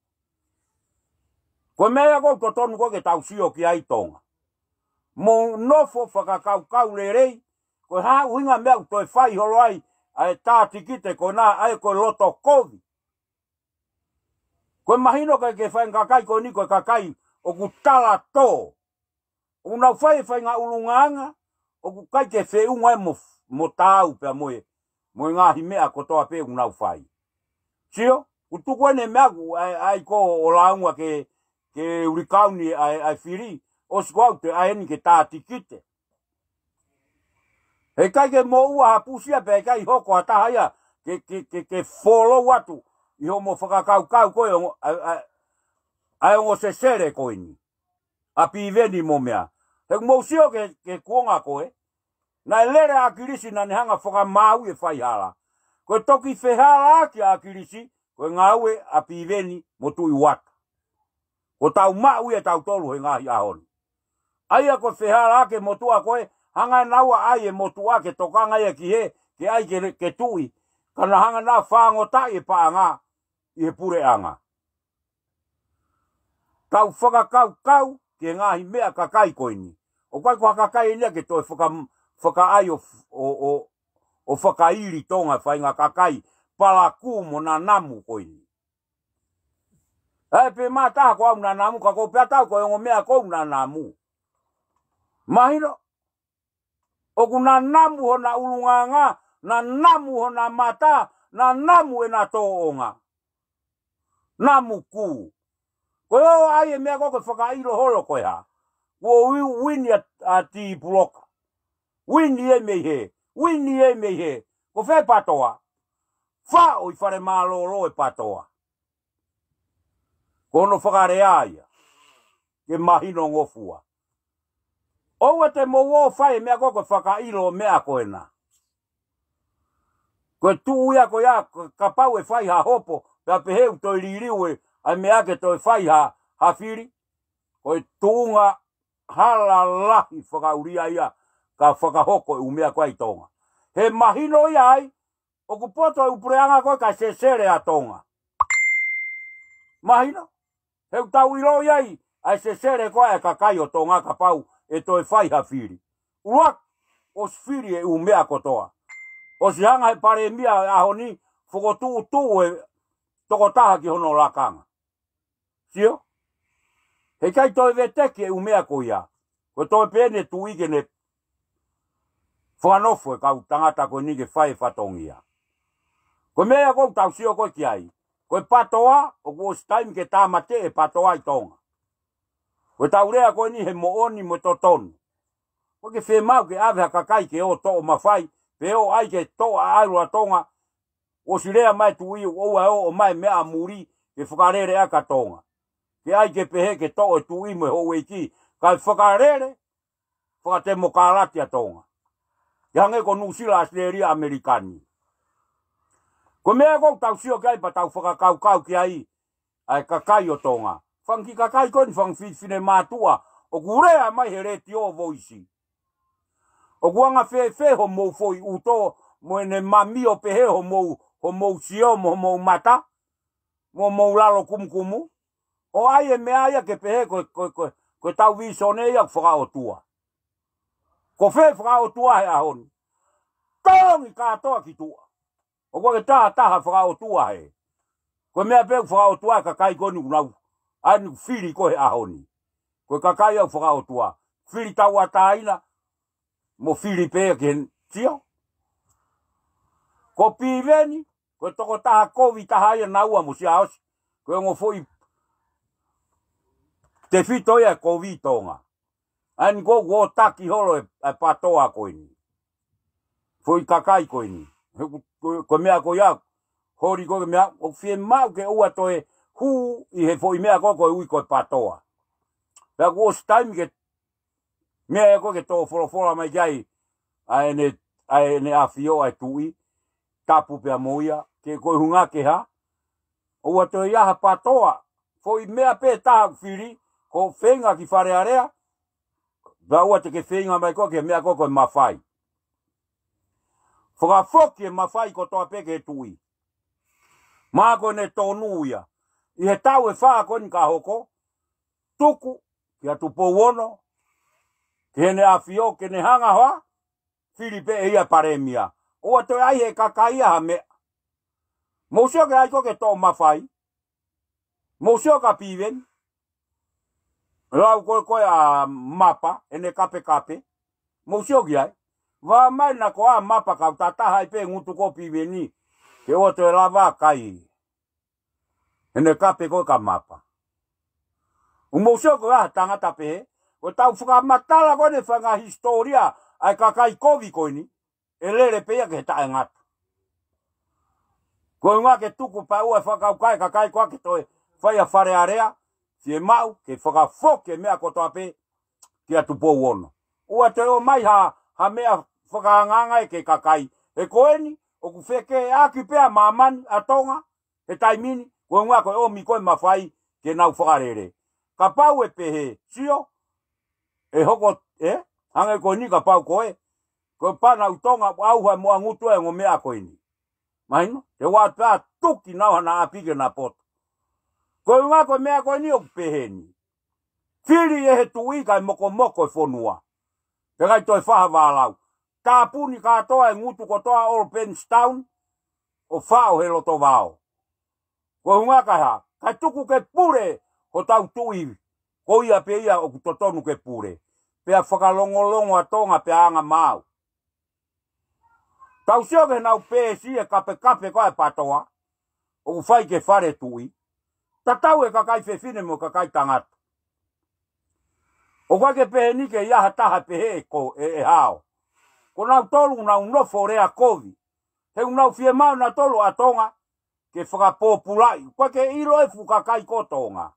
Koe mea kou totonu koe ke tau sio ki ai tonga. Mo nofo whakakau lerei, koe haa uhinga mea ku toi whai holo ai, ai tā tikite ko nā ai koe loto kovi. Koe mahino ke whain kakai koe ni koe kakai o ku tala tō. O nau whai ngā ulunganga, o ku kai ke whiunga mo tāu pia moe ngāhi mea kotoa pe u nau whai. Sio, ku tuku ene mea ku ai ko o launga ke urikauni ai whiri, o siko au te aeni ke tā tikite. He kai ke mo ua hapusia pe kai hoko atahaia ke follow atu I ho mo whakakau koe ai ongo se sere koe ni. A piveni mo mea. He mo sio ke kuonga koe. Na lere a kirisi na nehanga whakamau e whai hala. Koe toki whehala ki a kirisi, koe ngaue a piveni mo tui wata. Ko tau mau e tau tolu he ngahi ahoni. Aia koe whehala ke motua koe, hanga naua ai e motua ke tokanga ia ki he, ke ai ke tui. Kana hanga na whaangota e paanga, I he pure anga. Kau whakakau ke ngahi mea kakai koe ni. O kai kua kakai nia ke toi whakaai o whakairi tonga whainga kakai palaku mo na namu koe ni. Ai pe mā taha ko au na namu, ka ko pia tau koe ongo mea kou na namu. Mahino, o ku na namu ho na ulunganga, na namu ho na mata, na namu e na toonga. Namu ku. Koe o ai e mea koe whakairo holo koe ha. Ko wini a ti puloka. Wini e mei he. Wini e mei he. Ko whai patoa. Wha o I whare mālolo e patoa. Ko no whakare aia. Ke mahino ngofua. Oua te mo wo fai mea koko whakailo mea koena. Koe tu ia ko ia ka pau e fai ha hopo, pea peheu toi liriwe ai mea ke toi fai ha whiri. Koe tuunga hala lahi whakauria ia ka whakahoko e umea koe tonga. He mahino ia ai, o kupoto e upreanga koe ka sesere a tonga. Mahino, heu tau ilo iai, ai sesere koe e kakai o tonga ka pau e toi fai ha whiri. Uruak, o whiri e umea kotoa. O si hanga he pare mia ahoni, whakotu tu e toko taha ki hono lakanga. Sio? He kai toi veteke e umea ko ia. Ko toi pene tu ike ne whanofo e kau tangata koe nike whai whatongia. Ko mea kou tau sio koe ki ai. Koe patoa, o kuo staim ke tāmate e patoa i tonga. Koe tau rea koe ni he mooni mo totonu. Koe ke whemau ke ave hakakai ke o to o mawhai, pe o ai ke to a airua tonga, o si rea mai tu i oua o mai mea muri ke whakarere aka tonga. Ke ai ke pehe ke to e tu i mo ho weiki, kai whakarere, whakate mo kārati a tonga. Ke hange ko Nusila Australia Amerikani. Ko mea kou tau sio kai pa tau whakakau ki ai kakai o tonga. Whanki kakai koni whangwhine mātua, o kurea mai he reti o voisi. O kuanga whe ho mou foi uto, mo ene mami o pehe ho mou sio, mo mou mata, mo mou lalo kumkumu. O ai e mea ia ke pehe ko tau visone ia whakaotua. Ko whe whakaotua he ahoni. Tongi kātoa ki tua. O koe taha whakaotua he. Koe mea pēku whakaotua kakai koni unau. Anu whiri koe ahoni. Koe kakai au whakaotua. Whiri tau ataina. Mo whiri pēa ke tio. Ko pīveni. Koe toko taha kovi taha ia naua mo si aosi. Koe ngo foi. Te whito ia kovi tonga. Ani ko taki holo e patoa koe ni. Foi kakai koe ni. Ko mea ko ia. Hori koe mea. O whie mau ke ua toe hu i he foi mea koe ui koe patoa. Pea ko staimi ke mea koe ke tō whorofora mai gai. Aene a fio ai tui. Tapu pea moia. Ke koe hunga ke ha. Ua toe iaha patoa. Foi mea pe taha whiri. Ko whenga ki wharearea. Pea ua te ke whenga mai koe ke mea koe mawhai. Whakafoki e mawhai ko toa peke e tui. Māko ne tonu ia. I he tau e whaa koni ka hoko. Tuku, ki atu pouono. Ki hene a fio, ke ne hanga hoa. Filipe e ia paremia. Oa toi ai he kakaia ha mea. Mousio ke aiko ke tō mawhai. Mousio ka pīven. Lau koe a mapa, ene kape. Mousio ki ai. Wa mai na ko a mapa ka tataha i pe ngutu ko pīveni. Ke o te lava kai. Ene kape koe ka mapa. Umousio ko a tangata pehe. O tau whakamatala koe ne whanga historia. Ai kakai kovi koe ni. E lere pea ke tae ngata. Koe ngā ke tuku pa ua whakau kakai koe ke toi whaia whare area. Sie mau ke whakafoke mea kotoa pe. Ki atu pou ono. Ua te o mai ha mea whakaanganga e ke kakai. E koe ni. O ku wheke aki pea mamani atonga. E taimini. Koe ngā koe omi koe mawhai ke nau whakarere. Ka pau e pehe sio. E hoko hange koe ni ka pau koe. Koe pana utonga auha mua ngutu e ngo mea koe ni. Mahino? Te wā pēa tuki nau hana apike na poto. Koe ngā koe mea koe ni o pehe ni. Whiri e he tui kai moko e whonua. Te kai toi whaha wālau. Tāpuni kātoa e ngutu kotoa All Penstown. O whao he loto wāo. Koe ngā kai ha. Kai tuku ke pure ho tau tui. Ko ia pe ia o kutotonu ke pure. Pea whakalongolongo a tonga pe anga mau. Tau sio ke nau pēsi e kape koe patoa. O whai ke whare tui. Tatau e kakai whewhine mo kakai tangata. O koe ke pehe ni ke iaha taha pehe e hao. Ko nau tolu nau nofo rea kovi. He nau fie mau na tolu a tonga. Ke whakapopulai. Koe ke ilo e fukakai ko tonga.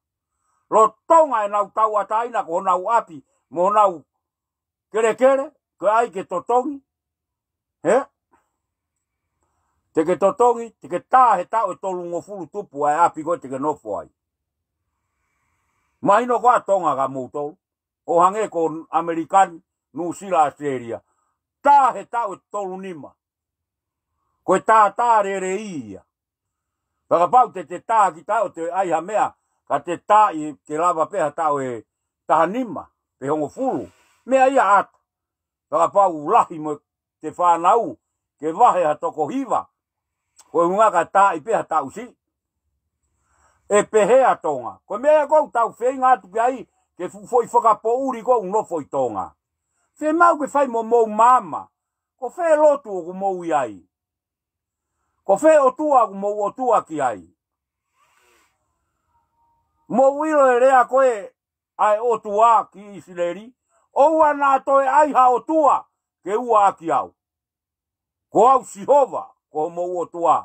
Lo tonga e nau tau ataina ko nau api. Mo nau kere, ko ai ke totongi. He? Te ke totongi, te ke tā he tau e tolu ngofuru tupu ai api ko te ke nofo ai. Mahino ko atonga ka moutou. O hange ko Amerikani, New Zealand, Australia. Tā he tau e tolu nima. Ko e tā rere ia. Whakapau te tā ki tau te aiha mea, ka te tā i ke lava peha tau e taha nima, pe hongo fulu. Mea ia ata. Whakapau lahi mo te whanau, ke wahe ha toko hiva. Ko hunga ka tā i peha tau si. E pehea tonga. Ko mea kou tau whenga atu ki ai, ke foi whakapo uri kou no foi tonga. Whe mau ke whai mo mou mama. Ko whe lotu o ku mou i ai. Ko whe otua ku mou otua ki ai. Mou ilo e rea koe ai otua ki Isileri. Oua nā toe aiha otua ke ua aki au. Ko au Sihova ko mou otua.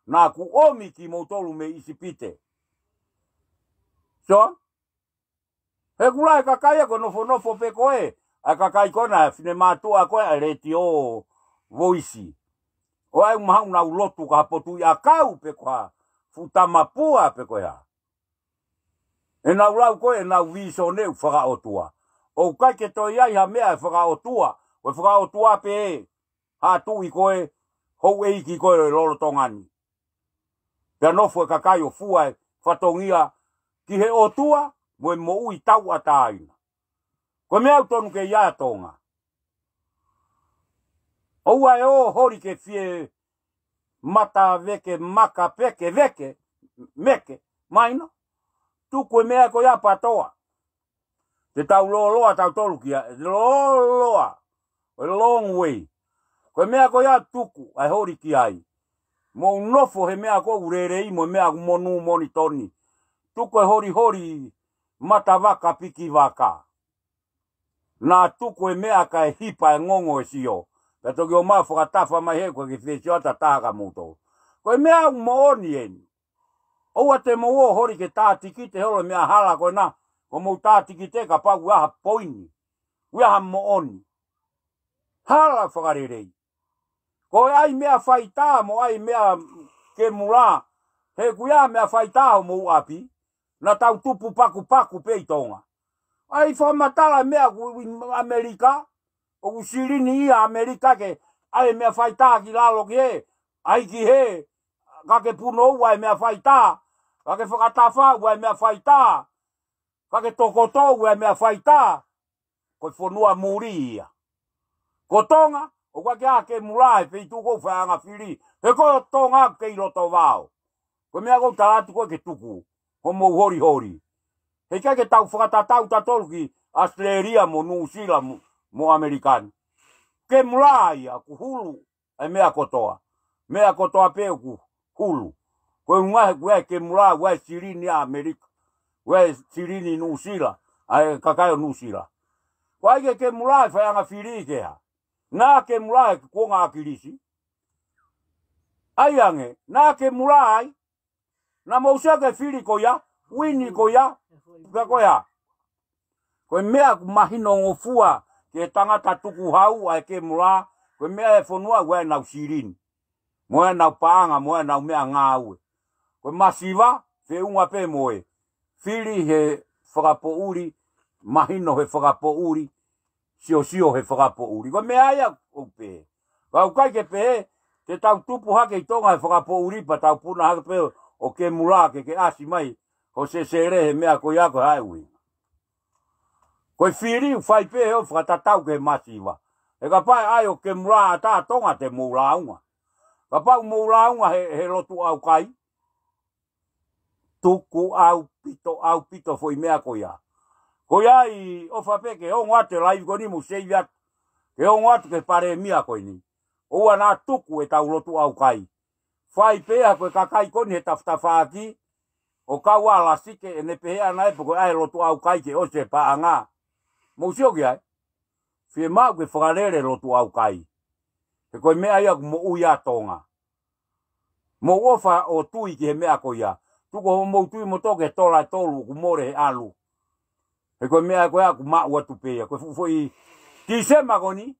Nā ku omi ki mou tolu me isipite. So? He kula e kakaya ko nofo pe koe. A kakai kona fine mātua koe a reti o voisi. O ai umahau na ulotu ka hapotu i a kau pe koha. Futamapua pe koha. E nau lau koe e nau viso neu whaka otua. O kai ke toi ai ha mea e whaka otua. O e whaka otua pe e. Ha tui koe. Hou e iki koe lolo tongani. Pea nofo e kakai o fua e whatongia. Ki he otua. Mo e mo ui tau a tāina. Ko mea au tonu ke ia tonga. Oua e o hori ke fie mata veke, maka peke, veke, meke, maina. Tuku e mea ko ia patoa. Te tau loa tau tolu kia. Loa. A long way. Ko mea ko ia tuku ai hori ki ai. Mo nofo he mea ko urerei mo mea monu moni toni. Tuku e hori mata waka piki waka. Nā tuku e mea ka e hipa e ngongo e sio. Ka toki o maa whakatafa mai he koe ki whesio ata tāka mūtou. Koe mea mooni eni. Oua te mo o hori ke tātiki te holo mea hala koe nā. Ko mou tātiki te ka pau uaha poini. Uaha mooni. Hala whakarerei. Koe ai mea whaitā mo ai mea ke mula. He kuia mea whaitā ho mou api. Na tau tupu paku peitonga. Ai whamatala mea ku Amerika. O ku sirini ia Amerika ke. Ai mea whaitā ki lalo ki he. Ai ki he. Ka ke puno ua e mea whaitā. Ka ke whakatafa ua e mea whaitā. Ka ke tokoto ua e mea whaitā. Ko whanua muri ia. Ko tonga. O kwa ke a ke mulae peitu kou whaanga whiri. He ko tonga ke i roto wao. Ko mea kou talatu koe ke tuku. Ko mou hori. He kai ke tau whakatatau tatolu ki Australia mo New Zealand mo Amerikani. Ke mulai a ku hulu e mea kotoa. Mea kotoa peo ku hulu. Ko ungahe kue ke mulai ue sirini a Amerika. Ue sirini New Zealand. Ai kakaio New Zealand. Ko ai ke mulai whaianga whiri ke ha. Nā ke mulai ko ngā kirisi. Ai ange. Nā ke mulai. Nā mausia ke whiri ko ia. Wini ko ia. Ka koia. Koe mea mahino ngofua ke tangata tuku hau ai ke mula. Koe mea e whanua ue nau sirini. Moe nau paanga, moe nau mea ngāue. Koe masiva, fe unga pe moe. Whiri he whakapouri, mahino he whakapouri, sio he whakapouri. Koe mea ia upe. Kau kai ke pe, te tau tupu hake i tonga he whakapouri pa tau puna hake pe o ke mula ke asi mai. Ko se he mea ko ia ko hai ui. Koe whiri whai pe heo whakatatau ke masiva. E ka pai ai o ke mula ata tonga te moulaunga. Ka pau moulaunga he lotu au kai. Tuku au pito foi mea ko ia. Ko ia i ofa pe ke hongo ate lai ko ni mu seiviat. Ke hongo ate ke pare mia ko ni. Oua nā tuku e tau lotu au kai. Whai pe ha koe kakai koni he taftafa aki. O kau ala sike e ne pehea nai poko ai lotu au kai ke ose pa anga. Mousio ki ai. Fie mau ke whakarere lotu au kai. He koe mea ia mo uia tonga. Mo ofa o tui ki he mea ko ia. Tuko ho mou tui mo toke tola tolu ku more he alu. He koe mea koe aku mau atu pea. Koe fufoi Ti sema koni,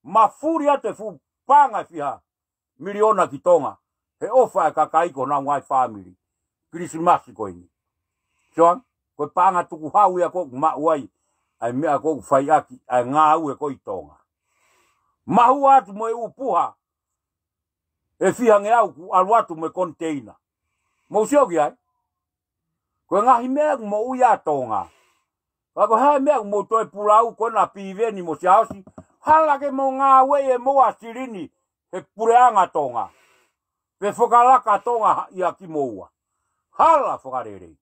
mafuri ate fu panga fiha, miliona ki tonga, he ofa e kakaiko na ngai family, Christmas ko ini. Soan, ko panga tuku hau ya ko ma uai, ai mea ko fai aki, ai ngā au e ko i tonga. Mahu atu mo e upuha, e fiha nge au ku alu atu mo e container. Mo sioki ai, ko ngahi mea mo uia tonga. Ako hai mea mo toi pulau ko na piveni mo siausi, hala ke mo ngā wei e mo asirini, he pureanga tonga. Pe whakalaka tonga ia ki moua. Hala whakarere.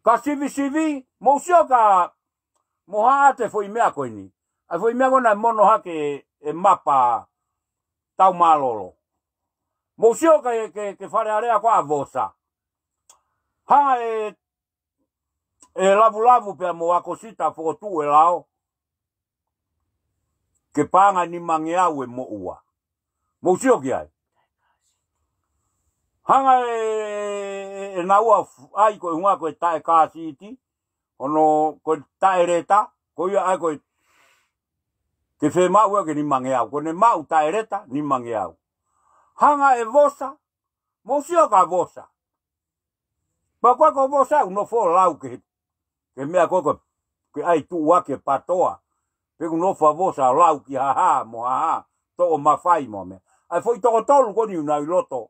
Ka sivi, mo sioka, mo haate foi mea koe ni. Ai foi mea kona mono hake e mapa tau malolo. Mo sioka ke wharearea koa vosa. Ha e lavu pe mo akosita fotu e lao. Ke panga ni mangeau e mo ua. Mo sioki ai. Hanga e naua ai ko hunga ko tae kasiti. Ono ko tae reta. Ko ia ai ko ke fe mau ke ni mangeau. Ko ne mau tae reta ni mangeau. Hanga e vosa. Mo sioka vosa. Pa kwa ko vosa uno fo lau ke mea koko ke ai tu wake patoa. Pe uno fa vosa lau ki haha mo haha. To o mawhai mo me. Ai foi toko tolu koni una i loto.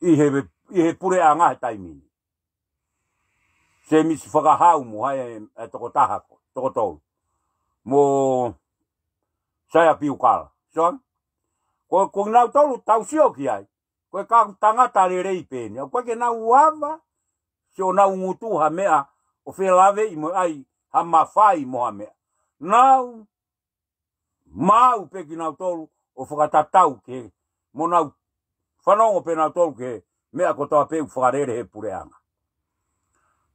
I he pure a ngā he taimini. Se misi whakahau mo hai e toko tahako, toko tolu. Mo saia piu kala. Soan? Ko nau tolu tau sioki ai. Koe ka tangata le rei pēni. Koe ke nau uava. Se o nau ngutu ha mea. O whelave i mo ai ha mawhai mo ha mea. Nau. Mau peki nau tolu. O whakatatau ke. Mo nau. Whanongo pe nau tolu ke. Mea ko toa peu whakarere he pureanga.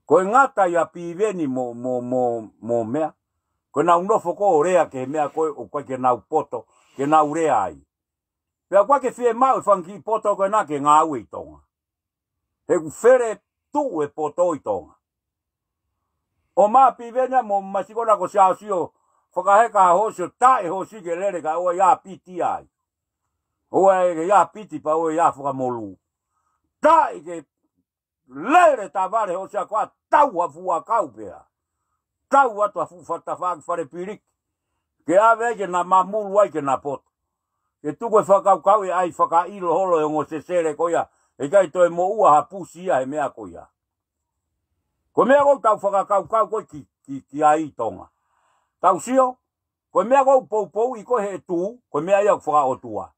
Koe ngata ia piveni mo mea. Koe nau nofo ko rea ke mea koe. O koe ke nau poto. Ke nau rea ai. Pea kwa ke fie mau whanki poto koe na ke ngā ue i tonga. He ku where tu e poto i tonga. O maa pivenia mo masikona ko siao sio whakaheka hosio tae hosi ke lere ka oa ia piti ai. Oa e ia piti pa oa ia whakamolu. Tae ke lere ta vare hosia koa tau hafua kau pea. Tau atu hafu whatawhaki whare pirik. Ke awe ke na mamulu ai ke na poto. Ke tuko e whakaukau e ai whakailo holo e ngo se sere koia. E kai toi mo ua ha pusi ia he mea koia. Ko mea kou tau whakaukau koe ki ai tonga. Tau sio. Ko mea kou pou i koe he tū. Ko mea iau whakaotua.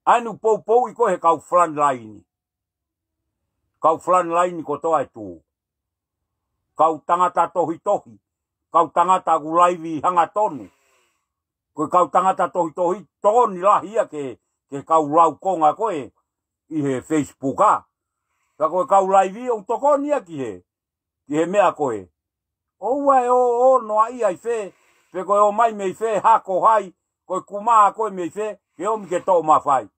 Ainu pou i koe he kau frontline. Kau frontline ko toa e tū. Kau tangata tohi. Kau tangata gulaivi hanga tonu. Koe kau tangata tohi toni lahia ke kau lau konga koe i he Facebook a. Ka koe kau laivi o tokoni a ki he mea koe. Oua e o noa ia i fe. Pe koe o mai mei fe hako hai. Koe kumaa koe mei fe. Ke omi ke tō mawhai.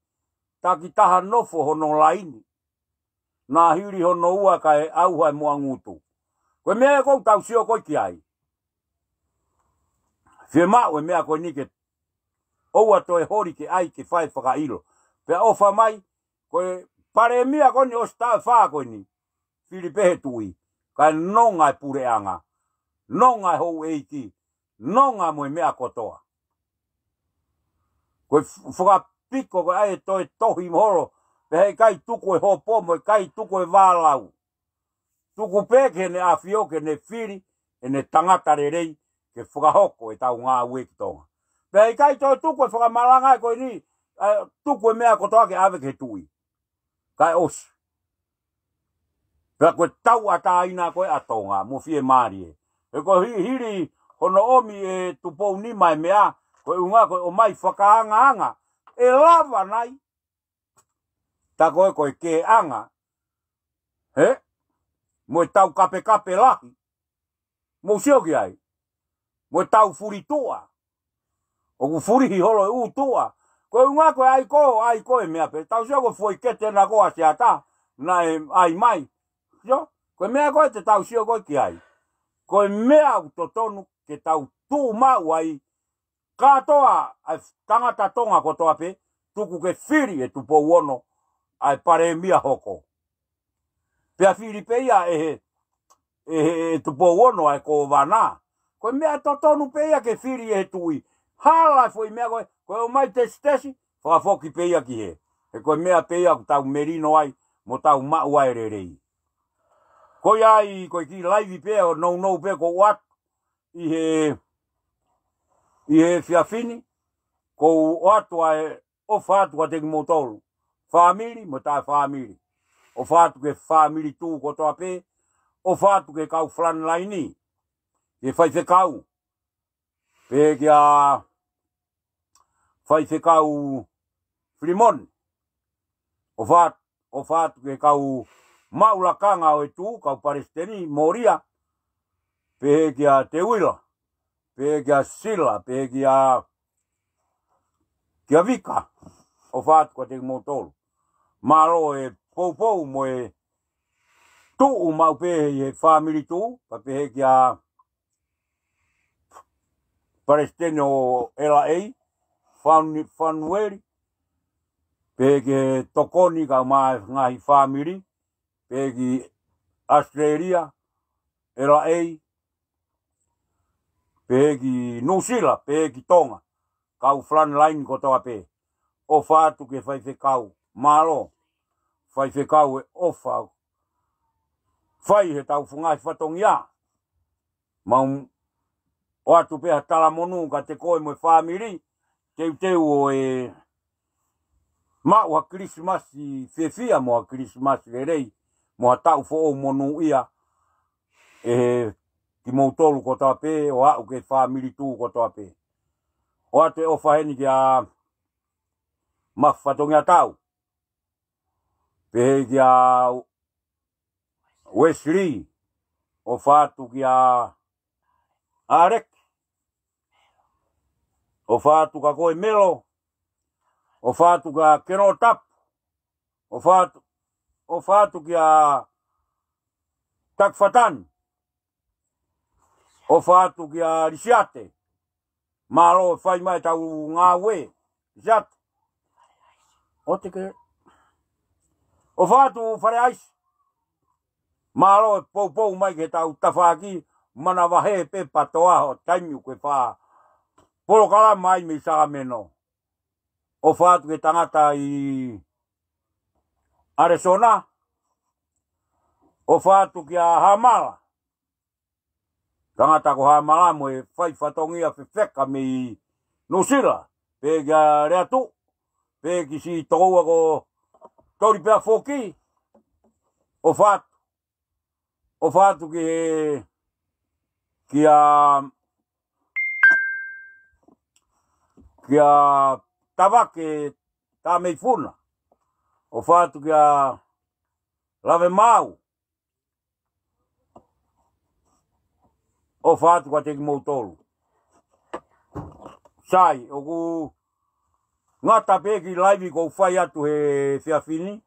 Ta ki taha nofo hono laini. Nā hiri hono ua ka e au hai mua ngutu. Koe mea kou tau sio koe ki ai. Fie mau e mea koe nike. Oua toi hori ke ai ke whai whakailo. Pea ofa mai. Koe pare mea koe ni o stai whaa koe ni. Filipehe tui. Kai nonga e pureanga. Nonga e hou eiki. Nonga mo e mea kotoa. Koe whakapiko koe ai toi tohi mhoro. Pehei kai tuku e hopo mo e kai tuku e wālau. Tuku peke ne a fioke ne whiri. E ne tangata re rei. Ke whakahoko e tau ngā ueki tonga. Pehei kai toi tuku e whakamalanga e koe ni. Tuku e mea kotoa ke ave ke tui. Kai osi. Pea koe tau ata ina koe atonga. Mo fie marie. E koe hiri hono omi e tupou nima e mea. Koe unga koe o mai whakaanga anga. E lava nai. Ta koe ke anga. He? Mo e tau kape lahi. Mo sioki ai. Mo e tau furi tua. O ku furi hi holo e u tua. Koe unga koe ai koe mea pe. Tau sio koe foi kete na koa se ata. Na e ai mai. Sio? Koe mea koe te tau sio koe ki ai. Koe mea u totonu ke tau tu mau ai katoa ai tangata tonga ko toa pe tuku ke whiri e tupo uono ai pare mia hoko. Pea whiri pe ia e tupo uono ai ko wana. Koe mea totonu pe ia ke whiri e tui. Hala foi mea koe o mai tesi whakafoki pe ia ki he. E koe mea pe ia tau merino ai mo tau mau ai rerei. Koe ai koe ki laivi pe o nou pe ko wat i he fiafini ko watu ai o fatu te mo tolu. Family mo ta family. O fatu ke family tu ko toa pe o fatu ke kau flan laini. E fai fe kau. Pe kia fai fe kau Frimon. O fatu ke kau maulakanga o tu kau Palestini Moria. Pe kia te wila. Pe kia sila. Pe kia vika. O fatu ko te mo tolu. Malo e pou mo e tu mau pe e family tu. Pa pe kia Palestino LA. Fanueri. Pe ke tokoni ka mai ngahi family. Pe ki Australia. LA. Pe ki New Zealand. Pe ki Tonga. Kau flan line ko toa pe. O fatu ke fai fe kau. Malo. Fai fe kau e ofa. Fai he tau fungai fatongia. Mau o atu pe hatala monu ka te koe mo family. Teu o e mau ha Christmas i fefia mo ha Christmas rei. Mo ha tau fo o monu ia. E ki moutolu ko toa pe. O au ke family tu ko toa pe. O atu e ofa heni ki a mafatongia tau. Pe ki a Wesley. O fatu ki a Arek. O fatu ka koe Melo. O fatu ka Kenotap. O fatu ki a Takfatan. O fatu ki a Risiate. Malo fai mai tau ngā we. Risiate. O te ke. O fatu Whareais. Malo pou mai ke tau tawhaki. Mana wahe pe patoa o taimiu koe wha. Polo kala mai me saga meno. O fatu ke tangata i Arizona. O fatu ki a Hamala. Tangata ko Hamala mo e whai whatongia whewheka me i Nusila. Pe ki a Reatu. Pe ki si toua ko tori pia whoki. O fatu. O fatu ki a Tawake ta mei funa. O fatu ki a Lave Mau. O fatu ka teki moutolu. Sai, o ku ngata peki laivi ko whai atu he whiawhini.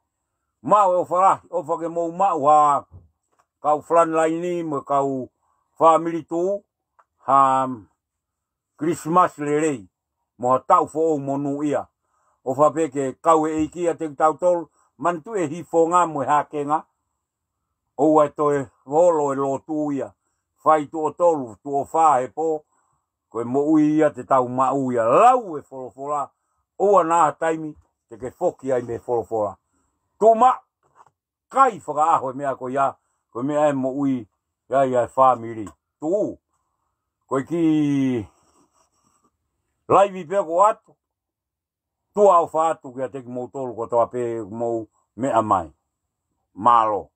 Mau e o wharahi, o whake mou mau ha kau flan laini mo kau family tu. Ha Christmas le rei. Mo ha tau fo o monu ia. O whapeke kau e iki a te tau tolu. Mantu e hifonga mo e hakenga. O ai toe holo e lo tu ia. Whai tu o tolu, tu o wha e po. Koe mo ui ia te tau mau ia. Lau e wholofola. O anā taimi te ke whoki ai me wholofola. Tu ma kai whaka aho e mea ko ia. Koe mea e mo ui ia family. Tu koe ki laivi pe ko atu. Tu au whaatu kia teki mou tolu ko toa pe mou mea mai. Malo.